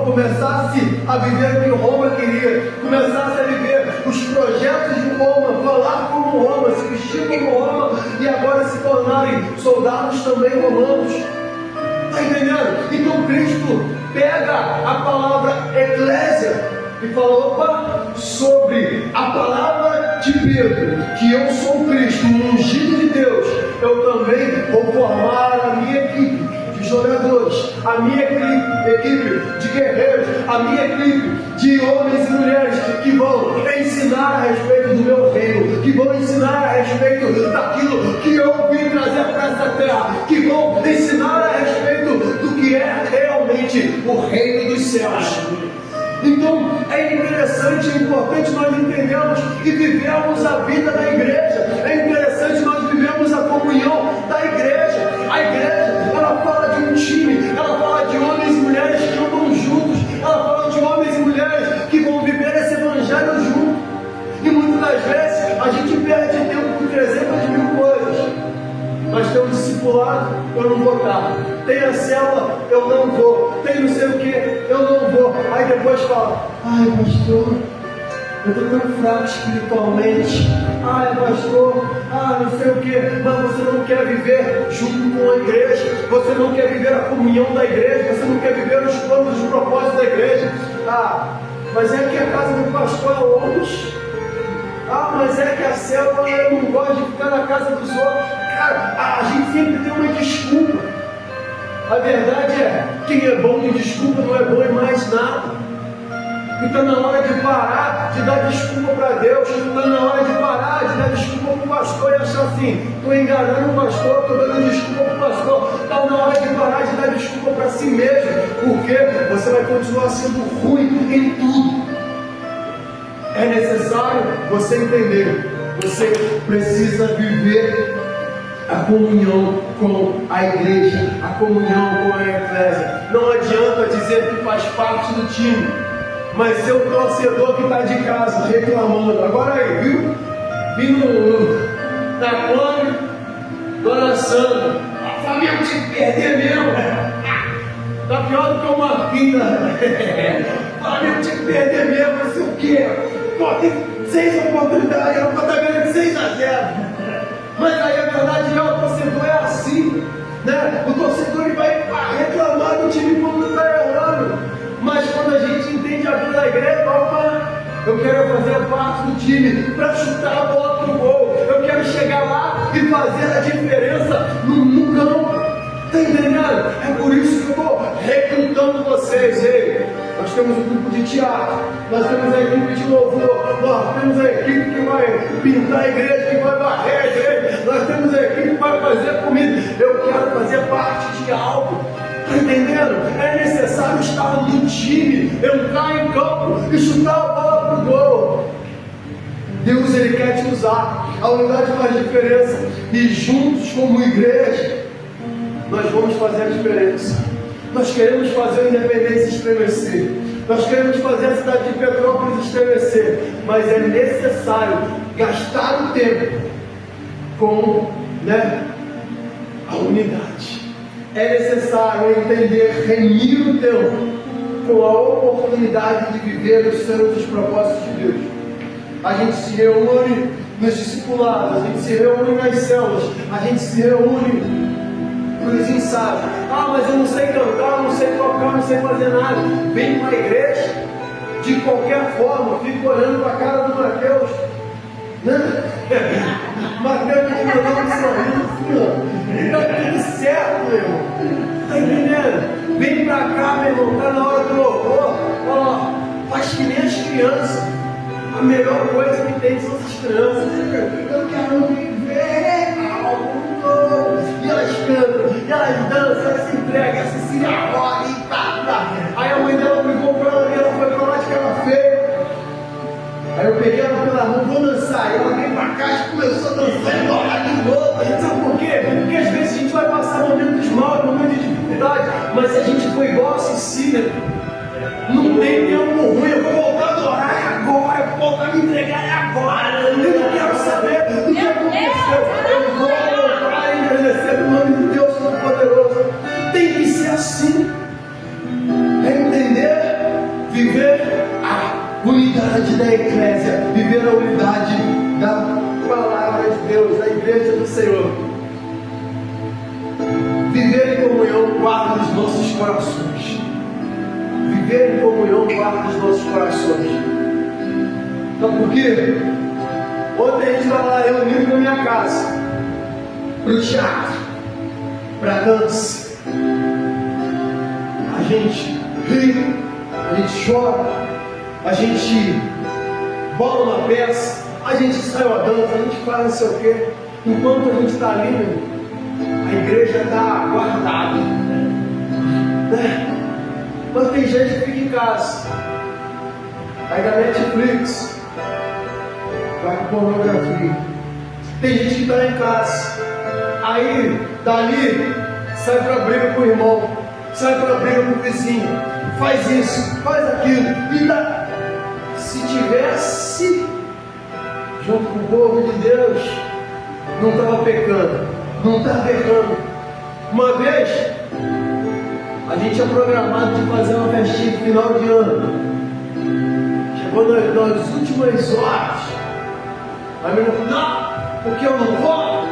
começasse a viver o que Roma queria, começasse a viver os projetos de Roma, falar como Roma, se vestir como Roma e agora se tornarem soldados também romanos. Está entendendo? Então Cristo pega a palavra eclésia e fala, opa, sobre a palavra de Pedro, que eu sou Cristo, o ungido de Deus, eu também vou formar a minha equipe de jogadores, a minha equipe de guerreiros, a minha equipe de homens e mulheres que vão ensinar a respeito do meu reino, que vão ensinar a respeito daquilo que eu vim trazer para essa terra, que vão ensinar a respeito do que é realmente o reino dos céus. Então é interessante e importante nós entendermos e vivemos a vida da igreja. É interessante nós vivemos a comunhão da igreja. A igreja, ela fala de um time, ela fala de homens e mulheres que andam juntos, ela fala de homens e mulheres que vão viver esse evangelho junto. E muitas das vezes a gente perde tempo com 300 mil coisas. Nós temos discipulado, eu não vou estar. Tem a célula, eu não vou. Tem não sei o que, eu não vou. Aí depois fala, ai pastor, eu estou tão fraco espiritualmente. Ai pastor, não sei o que. Mas você não quer viver junto com a igreja. Você não quer viver a comunhão da igreja. Você não quer viver os planos, os propósitos da igreja. Mas é que a casa do pastor é longe. Mas é que a célula, eu não gosto de ficar na casa dos outros. Cara, a gente sempre tem uma desculpa. A verdade é, quem é bom de desculpa não é bom em mais nada. Então na hora de parar de dar desculpa para Deus, está na hora de parar de dar desculpa para o pastor e achar assim, estou enganando o pastor, estou dando desculpa para o pastor. Está na hora de parar de dar desculpa para si mesmo, porque você vai continuar sendo ruim em tudo. É necessário você entender, você precisa viver a comunhão com a igreja, a comunhão com a eclésia. Não adianta dizer que faz parte do time, mas ser o torcedor que está de casa reclamando. Agora aí, viu? Vi na Clã, Dona Sandra, a família tinha que perder mesmo. Tá pior do que o Marquinhos. A família tinha que perder mesmo, não sei o quê. Pô, tem 6 oportunidades, ela pode estar ganhando 6-0. Mas aí a verdade é, o torcedor é assim, né? O torcedor ele vai reclamar do time quando está errando. Mas quando a gente entende a vida da igreja, eu quero fazer parte do time para chutar a bola pro gol. Eu quero chegar lá e fazer a diferença no campo. Está entendendo? É por isso que eu estou recrutando vocês. Ei, nós temos um grupo de teatro, nós temos a equipe de louvor, nós temos a equipe que vai pintar a igreja, que vai varrer a igreja, nós temos a equipe que vai fazer comida. Eu quero fazer parte de algo. Está entendendo? É necessário estar no time, entrar em campo e chutar a bola pro gol. Deus ele quer te usar. A unidade faz diferença. E juntos como igreja nós vamos fazer a diferença. Nós queremos fazer a Independência estremecer. Nós queremos fazer a cidade de Petrópolis estremecer. Mas é necessário gastar o tempo com a unidade. É necessário entender, remir o tempo com a oportunidade de viver os sonhos e os propósitos de Deus. A gente se reúne nos discipulados, a gente se reúne nas células, a gente se reúne nos ensaios. Mas eu não sei cantar, não sei tocar, não sei fazer nada. Vem para a igreja, de qualquer forma, fica olhando para a cara do Mateus. Mateus me mandou um sorriso, está tudo certo, meu irmão. Está entendendo? Vem para cá, meu irmão, está na hora do louvor. Faz que nem as crianças. A melhor coisa que tem são as crianças. Eu quero viver algo novo. E elas cantam, e elas dançam, elas se entregam, elas se arrogam e tá. Aí a mãe dela brigou para ela e ela foi para lá de cara feia. Aí eu peguei ela pela mão, vou dançar. E ela veio para cá e começou a dançar e ela de novo. Sabe por quê? Porque às vezes a gente vai passar momentos maus, momentos de dificuldade, mas se a gente for igual a Cecília, não tem tempo ruim, eu vou voltar a adorar agora, eu vou voltar a me entregar agora. Eu não quero saber do que aconteceu. Eu vou voltar a agradecer o nome de Deus Todo-Poderoso. Tem que ser assim. É entender unidade da eclésia, viver a unidade da palavra de Deus, da igreja do Senhor. Viver em comunhão guarda os nossos corações. Viver em comunhão guarda os nossos corações. Então por quê? Ontem a gente estava lá reunido na minha casa, para o teatro, para a dança. A gente ri, a gente chora, a gente bola uma peça, a gente sai uma dança, a gente faz não sei o quê. Enquanto a gente está ali, a igreja está guardada. Né? Mas tem gente que fica em casa, aí na Netflix, vai com pornografia. Tem gente que está em casa, aí dali sai para briga com o irmão, sai para briga com o vizinho, faz isso, faz aquilo, e se tivesse junto com o povo de Deus, não estava pecando, não está pecando. Uma vez a gente tinha programado de fazer uma festinha de final de ano. Chegou nas últimas horas, a menina falou: não, porque eu não vou,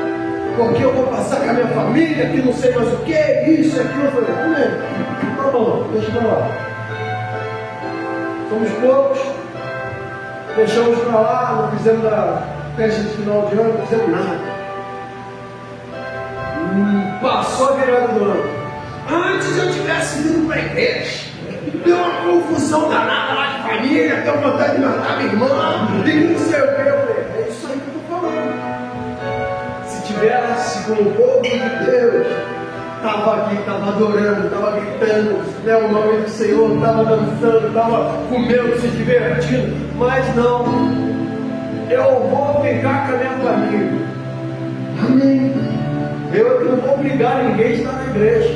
porque eu vou passar com a minha família, que não sei mais o que, isso, aquilo. Eu falei: tá bom, deixa pra lá. Somos poucos, deixamos pra lá, não fizemos a festa de final de ano, não fizemos nada. Passou a virada do ano. Antes eu tivesse vindo para a igreja, deu uma confusão danada lá de família, deu vontade de matar minha irmã, e não sei o que. Eu falei: é isso aí que eu estou falando. Se tivesse com o povo de Deus, estava aqui, estava adorando, estava gritando, né, o nome do Senhor, estava dançando, estava comendo, se divertindo, mas não, eu vou ficar com a minha família. Amém. Eu não vou obrigar ninguém a estar na igreja,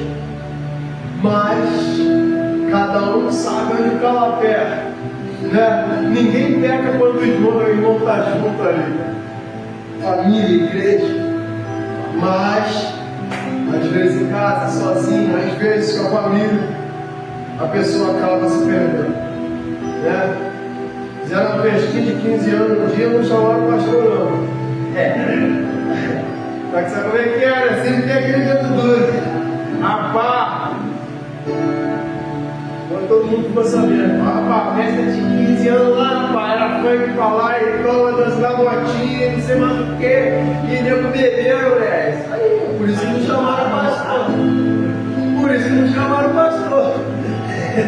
mas cada um sabe onde cala a pé, né? Ninguém peca quando o irmão está junto ali. Família, igreja. Mas às vezes em casa, sozinho, às vezes com a família, a pessoa acaba se perdendo, né? Fizeram uma festinha de 15 anos um dia, não chamaram o pastor não. Mas sabe como é que era? Sempre tem aquele dedo duro. Rapaz, quando todo mundo ficou sabendo, rapaz, festa de 15 anos lá, rapaz, era funk pra lá e toma, dançar botinha, não sei mais o que, e nego beberam, velho. Isso aí, por isso que não chamaram o pastor. Por isso que não chamaram o pastor.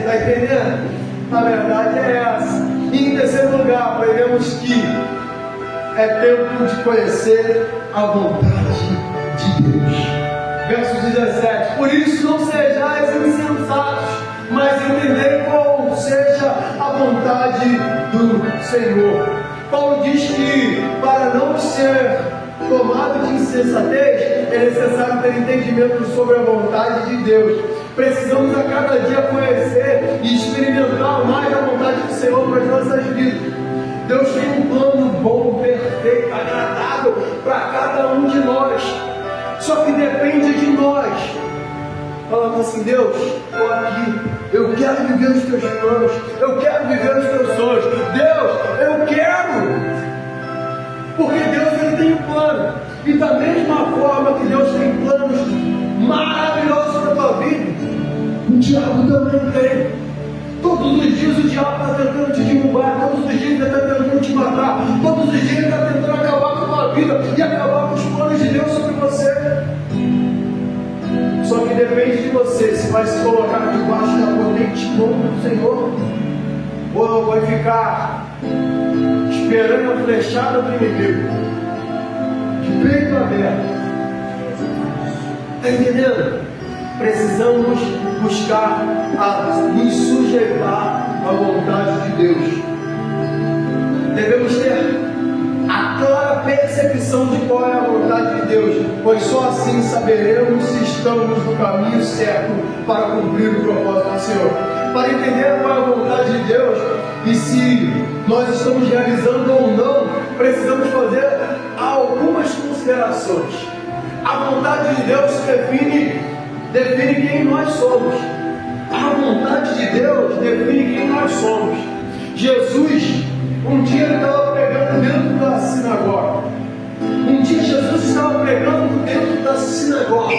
Tá entendendo? A verdade é essa. E em terceiro lugar, aprendemos que é tempo de conhecer a vontade de Deus. Verso 17: por isso não sejais insensatos, mas entendei qual seja a vontade do Senhor. Paulo diz que para não ser tomado de insensatez, é necessário ter entendimento sobre a vontade de Deus. Precisamos a cada dia conhecer e experimentar mais a vontade do Senhor para as nossas vidas. Deus tem um plano bom, perfeito, agradável para cada um de nós. Só que depende de nós. Falando assim: Deus, estou aqui, eu quero viver os teus planos, eu quero viver os teus sonhos. Deus, eu quero. Porque Deus, ele tem um plano. E da mesma forma que Deus tem planos maravilhosos para a tua vida, o diabo também tem. Todos os dias o diabo está tentando te derrubar, todos os dias ele está tentando te matar, todos os dias ele está tentando acabar com a tua vida e acabar com os planos de Deus sobre você. Só que depende de você se vai se colocar debaixo da potente mão do Senhor, ou vai ficar esperando a flechada do inimigo, de peito aberto. Está entendendo? Precisamos buscar nos sujeitar à vontade de Deus. Devemos ter a clara percepção de qual é a vontade de Deus, pois só assim saberemos se estamos no caminho certo para cumprir o propósito do Senhor. Para entender qual é a vontade de Deus e se nós estamos realizando ou não, precisamos fazer algumas considerações. A vontade de Deus define quem nós somos. A vontade de Deus define quem nós somos. Jesus, um dia ele estava pregando dentro da sinagoga. Um dia Jesus estava pregando dentro da sinagoga.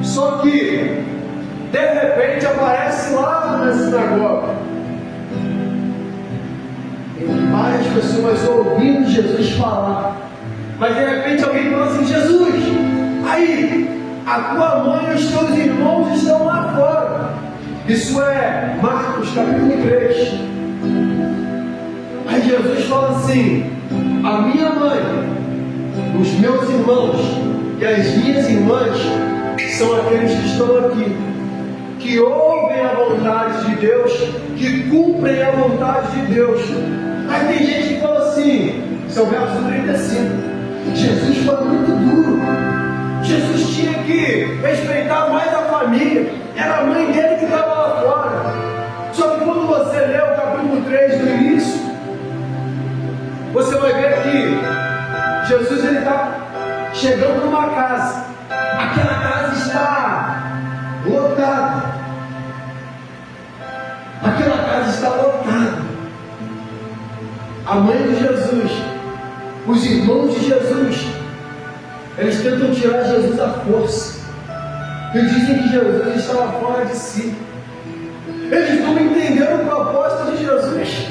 Só que, de repente, aparece lá na sinagoga. Tem várias pessoas ouvindo Jesus falar. Mas de repente alguém fala assim: Jesus, aí, a tua mãe e os teus irmãos estão lá fora. Isso é Marcos capítulo 3. Aí Jesus fala assim: a minha mãe, os meus irmãos e as minhas irmãs são aqueles que estão aqui, que ouvem a vontade de Deus, que cumprem a vontade de Deus. Aí tem gente que fala assim, isso é o verso 35, Jesus foi muito duro, Jesus tinha que respeitar mais a família, era a mãe dele que estava lá fora. Só que quando você lê o capítulo 3 do início, você vai ver que Jesus está chegando numa casa, aquela casa está lotada, aquela casa está lotada. A mãe de Jesus, os irmãos de Jesus, eles tentam tirar Jesus à força. Eles dizem que Jesus estava fora de si. Eles não entenderam o propósito de Jesus.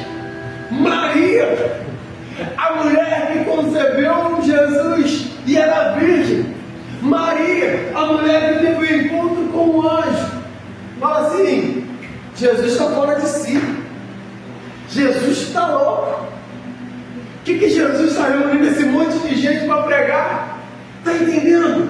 Maria, a mulher que concebeu Jesus e era virgem. Maria, a mulher que teve um encontro com o anjo. Fala assim: Jesus está fora de si. Jesus está louco. O que Jesus está reunindo esse monte de gente para pregar? Está entendendo?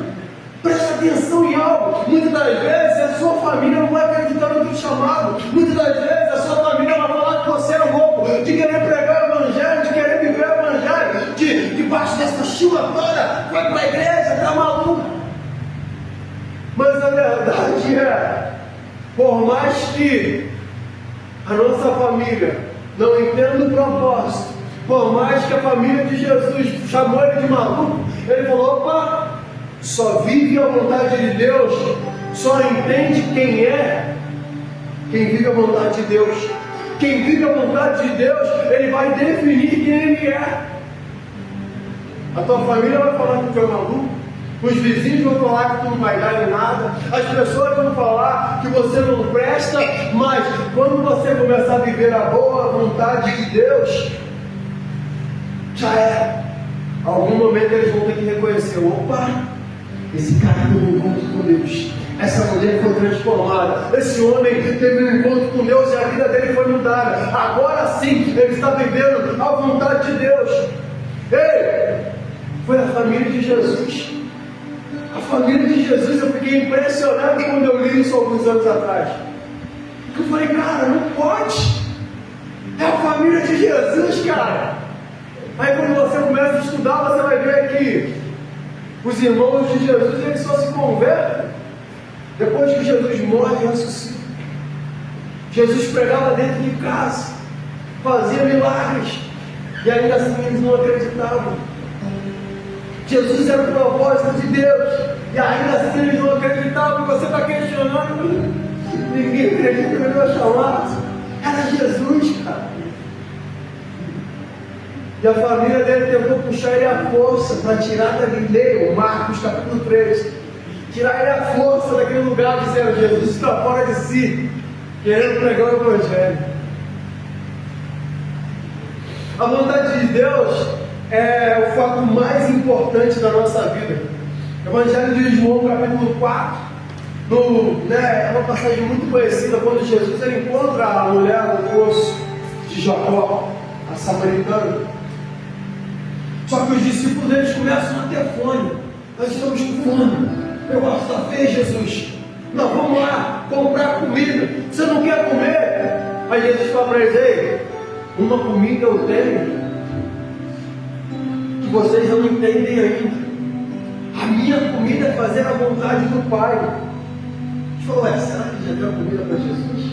Presta atenção em algo. Muitas das vezes a sua família não vai acreditar no teu chamado. Muitas das vezes a sua família vai falar que você é louco, de querer pregar o evangelho, de querer viver o evangelho, debaixo dessa chuva toda, vai para a igreja, está maluco. Mas a verdade é, por mais que a nossa família não entenda o propósito, por mais que a família de Jesus chamou ele de maluco, ele falou: opa, só vive a vontade de Deus, só entende quem é quem vive a vontade de Deus. Quem vive a vontade de Deus, ele vai definir quem ele é. A tua família vai falar que tu é maluco, os vizinhos vão falar que tu não vai dar em nada, as pessoas vão falar que você não presta, mas quando você começar a viver a boa vontade de Deus, já é. Algum momento eles vão ter que reconhecer: opa, esse cara teve um encontro com Deus, essa mulher foi transformada, esse homem teve um encontro com Deus e a vida dele foi mudada. Agora sim, ele está vivendo a vontade de Deus. Ei, foi a família de Jesus. A família de Jesus, eu fiquei impressionado quando eu li isso alguns anos atrás. Eu falei: cara, não pode. É a família de Jesus, cara. Aí quando você começa a estudar, você vai ver que os irmãos de Jesus, eles só se convertem depois que Jesus morre e ressuscita. Jesus pregava dentro de casa, fazia milagres, e ainda assim eles não acreditavam. Jesus era o propósito de Deus, e ainda assim eles não acreditavam. Você está questionando, ninguém acredita no meu chamado. Era Jesus, cara. E a família dele tentou puxar ele à força para tirar da Galileia, Marcos capítulo 3. Tirar ele à força daquele lugar, dizendo: Jesus está fora de si, querendo pregar o Evangelho. A vontade de Deus é o fato mais importante da nossa vida. Evangelho de João capítulo 4, é uma passagem muito conhecida, quando Jesus ele encontra a mulher no poço de Jacó, a samaritana. Só que os discípulos eles começam a ter fome. Nós estamos com fome. Eu gosto da fé, Jesus. Nós vamos lá comprar comida. Você não quer comer? Aí Jesus fala para eles: ei, uma comida eu tenho que vocês não entendem ainda. A minha comida é fazer a vontade do Pai. A gente falou: será que já deu comida para Jesus?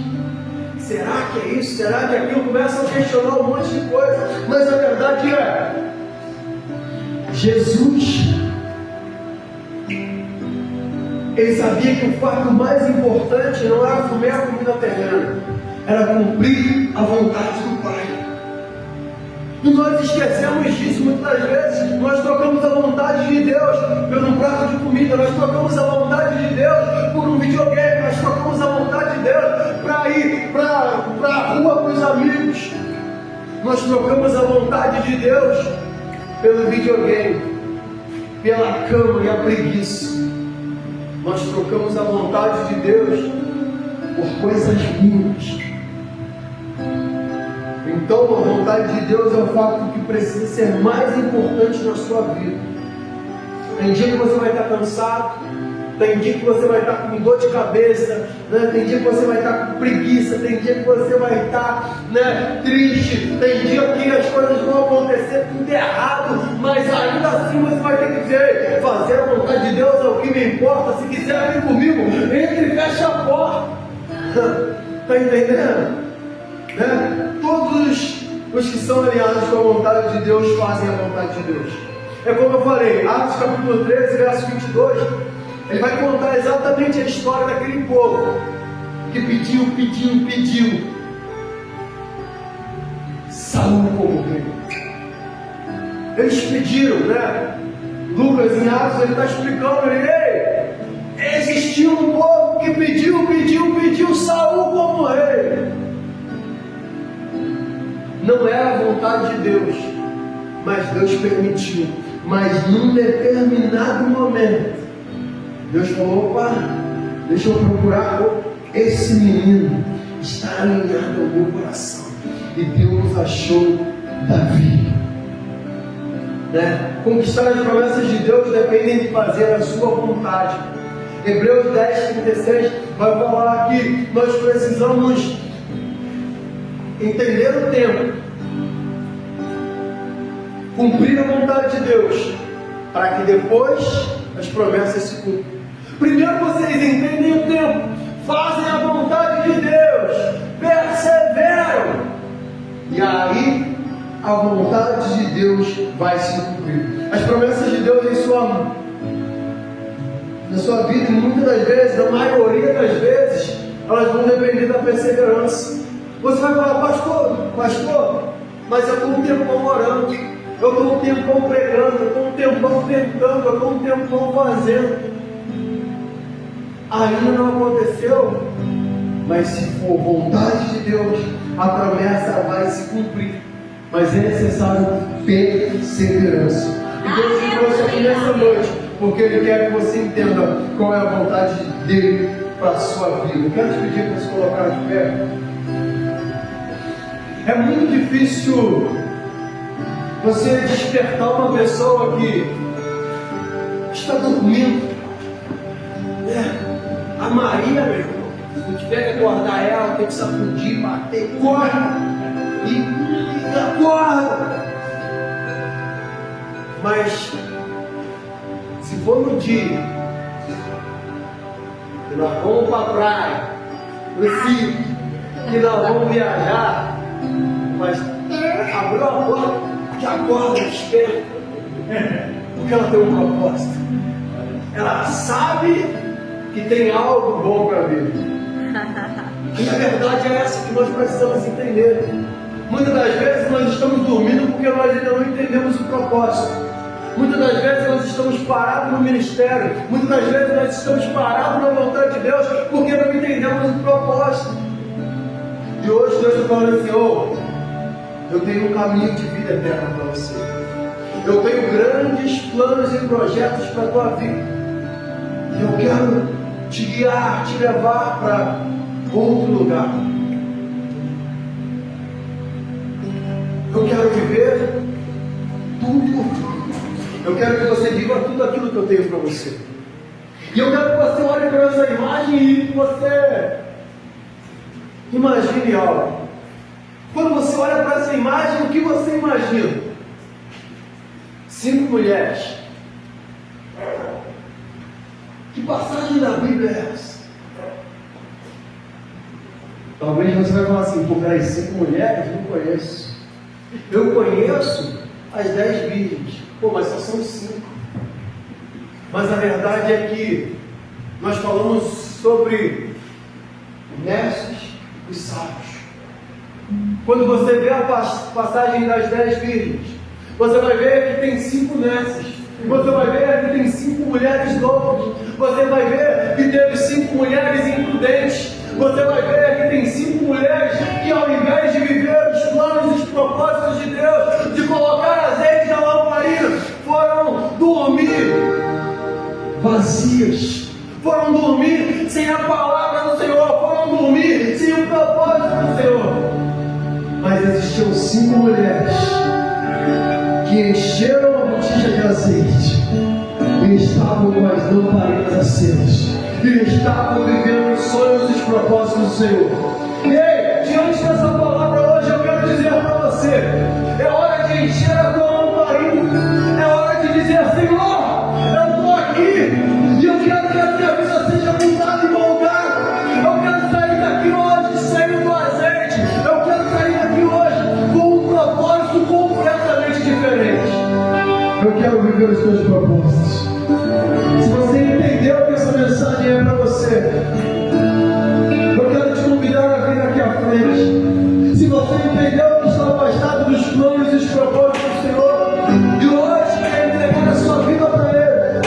Será que é isso? Será que é aquilo? Começa a questionar um monte de coisa. Mas a verdade é, Jesus, ele sabia que o fato mais importante não era comer a comida terrena. era cumprir a vontade do Pai. E nós esquecemos disso muitas vezes. Nós trocamos a vontade de Deus por um prato de comida, nós trocamos a vontade de Deus por um videogame, nós trocamos a vontade de Deus para ir para a rua com os amigos. Nós trocamos a vontade de Deus pelo videogame, pela cama e a preguiça. Nós trocamos a vontade de Deus por coisas ruins. Então a vontade de Deus é o fato que precisa ser mais importante na sua vida. Tem dia que você vai estar cansado, tem dia que você vai estar com dor de cabeça, né? Tem dia que você vai estar com preguiça, tem dia que você vai estar, né, triste, tem dia que as coisas vão acontecer tudo errado, mas ainda assim você vai ter que dizer: fazer a vontade de Deus é o que me importa. Se quiser vir comigo, entre e feche a porta. Está entendendo? Né? Todos os que são alinhados com a vontade de Deus fazem a vontade de Deus. É como eu falei, Atos capítulo 13, verso 22, ele vai contar exatamente a história daquele povo que pediu Saul como rei. Eles pediram, né? Lucas em Atos, ele está explicando, existiu um povo que pediu Saul como rei. Não era a vontade de Deus, mas Deus permitiu. Mas num determinado momento, Deus falou: opa, deixa eu procurar esse menino, está alinhado ao meu coração. E Deus achou Davi. Né? Conquistar as promessas de Deus dependem de fazer a sua vontade. Hebreus 10:36 vai falar que nós precisamos entender o tempo, cumprir a vontade de Deus, para que depois as promessas se cumpram. Primeiro vocês entendem o tempo, fazem a vontade de Deus, perseveram, e aí a vontade de Deus vai se cumprir. As promessas de Deus na sua vida, muitas das vezes, na maioria das vezes, elas vão depender da perseverança. Você vai falar: pastor, mas eu estou um tempão orando, eu estou um tempão pregando, eu estou um tempão tentando, eu estou um tempão fazendo. Ainda não aconteceu, mas se for vontade de Deus, a promessa vai se cumprir. Mas é necessário perseverança. E Deus te trouxe aqui nessa noite, porque Ele quer que você entenda qual é a vontade dEle para a sua vida. Eu quero te pedir para se colocar de pé. É muito difícil você despertar uma pessoa que está dormindo. A Maria, meu irmão, se tiver que acordar ela, tem que sacudir, bater, corre e acorda. Mas se for no dia que nós vamos para a praia, no sítio, que nós vamos viajar, mas abriu a porta, já acorda, desperta, porque ela tem um propósito. Ela sabe que tem algo bom para vir. E a verdade é essa que nós precisamos entender. Muitas das vezes nós estamos dormindo porque nós ainda não entendemos o propósito. Muitas das vezes nós estamos parados no ministério. Muitas das vezes nós estamos parados na vontade de Deus porque não entendemos o propósito. E hoje Deus está falando assim: eu tenho um caminho de vida eterna para você. Eu tenho grandes planos e projetos para a tua vida. E eu quero te guiar, te levar para outro lugar. Eu quero viver tudo. Eu quero que você viva tudo aquilo que eu tenho para você. E eu quero que você olhe para essa imagem e que você imagine algo. Quando você olha para essa imagem, o que você imagina? 5 mulheres. Que passagem da Bíblia é essa? Talvez você vai falar assim: pô, peraí, 5 mulheres? Não conheço. Eu conheço as 10 virgens. Pô, mas só são 5. Mas a verdade é que nós falamos sobre mestres e sábios. Quando você vê a passagem das 10 virgens, você vai ver que tem 5 nessas. Você vai ver que tem 5 mulheres loucas. Você vai ver que teve 5 mulheres imprudentes. Você vai ver que tem 5 mulheres que, ao invés de viver os planos e os propósitos de Deus, de colocar azeite na lamparina, foram dormir vazias. Foram dormir sem a palavra do Senhor. Foram dormir sem o propósito do Senhor. Mas existiam 5 mulheres que encheram a botija de azeite e estavam com as lamparinas acesas e estavam vivendo os sonhos e os propósitos do Senhor. Ei, diante dessa palavra hoje eu quero dizer para você: é hora de encher a tua lamparina, é hora de dizer: Senhor, eu estou aqui e eu quero que a minha vida seja mudada e moldada. Eu quero sair daqui hoje cheio do azeite. Eu quero sair daqui hoje com um propósito completamente diferente. Eu quero viver os teus propósitos. Se você entendeu que essa mensagem é para você, eu quero te convidar a vir aqui à frente. Se você entendeu que está afastado dos planos e dos propósitos do Senhor, e hoje quer entregar a sua vida para Ele,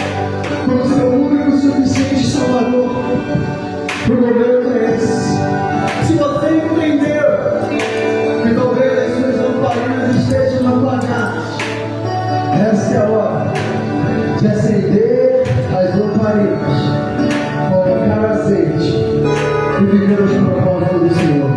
como seu único e suficiente Salvador, o momento é esse. Se você entendeu que talvez as suas lamparinas estejam apagadas, essa é a hora de acender as lamparinas, colocar azeite e viver os propósitos do Senhor.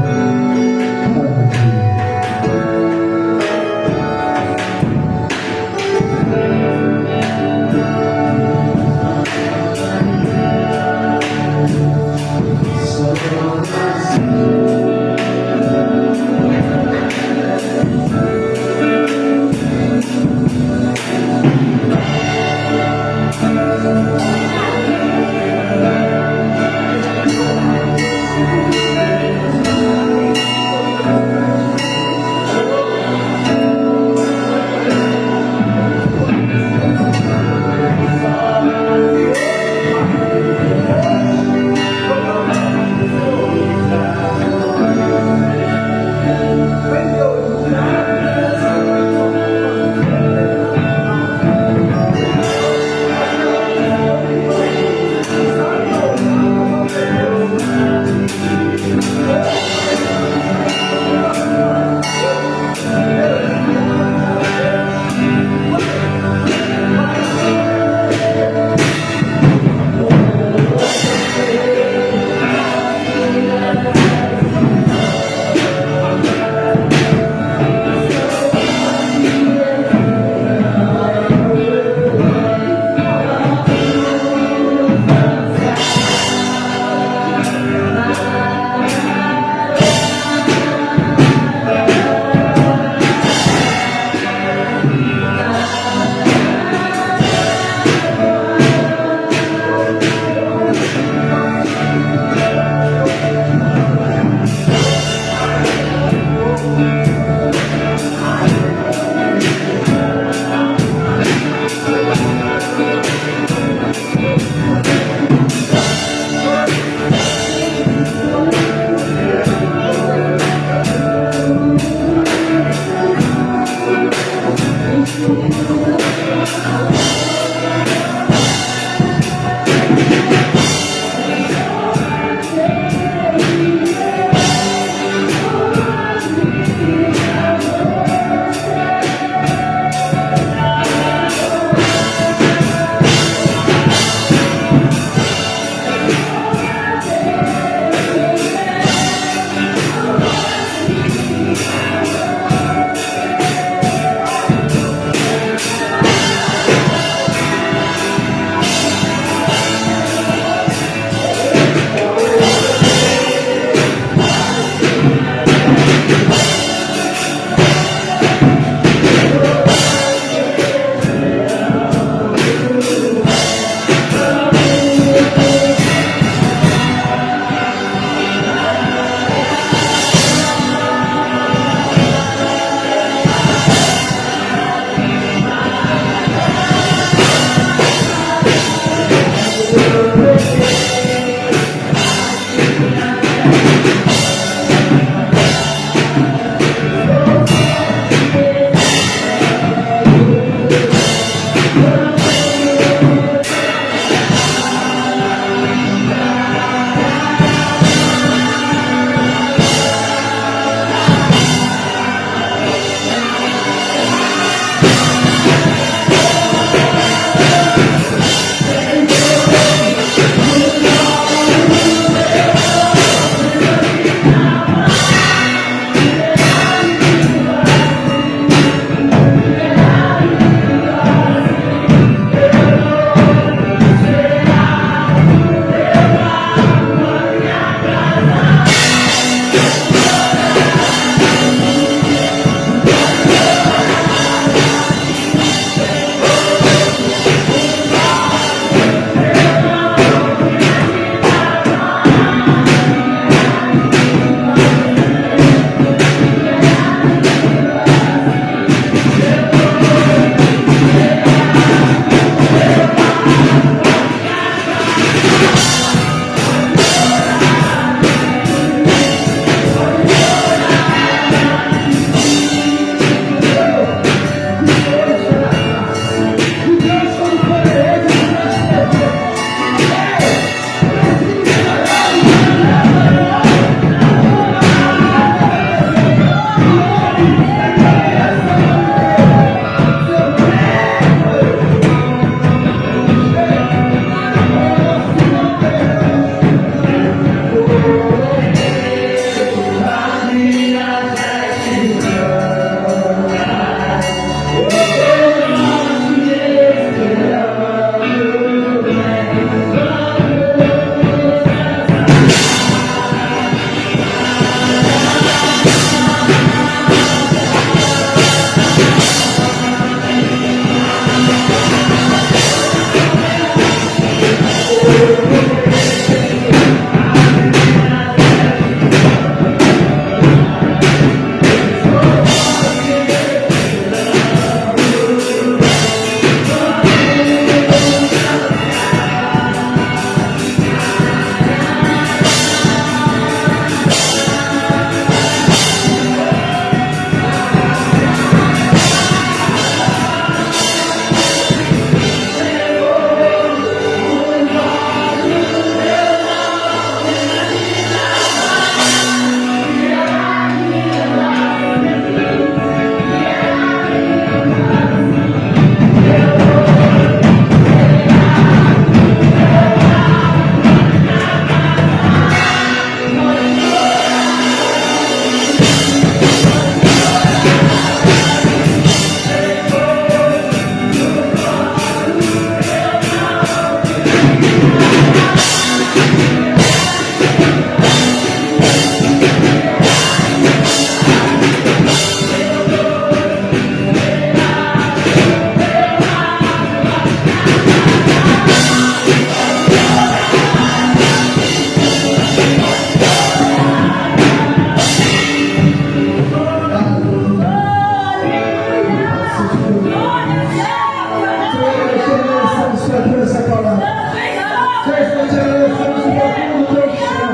estamos tratando do teu chão.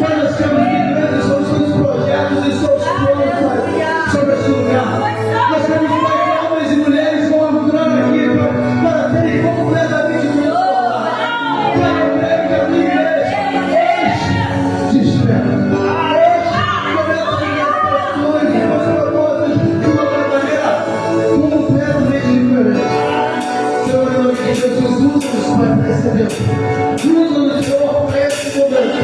Pai, nós queremos que grandes são os seus projetos e seus planos, Pai, sobre esse lugar. Nós queremos, Pai, homens e mulheres vão entrar aqui, Pai, para serem completamente transformados. Pai, eu prego que a minha igreja hoje desperta. Hoje começa a viver as pessoas e as propostas de uma maneira completamente diferente. Senhor, em nome de Jesus, usa-nos, Pai, para esse evento. Usa-nos, Senhor, para esse momento.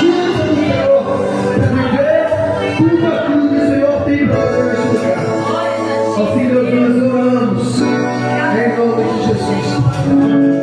Usa-nos, Senhor, para viver tudo aquilo que o Senhor tem para fazer neste lugar. Ó Filho, nós oramos em nome de Jesus.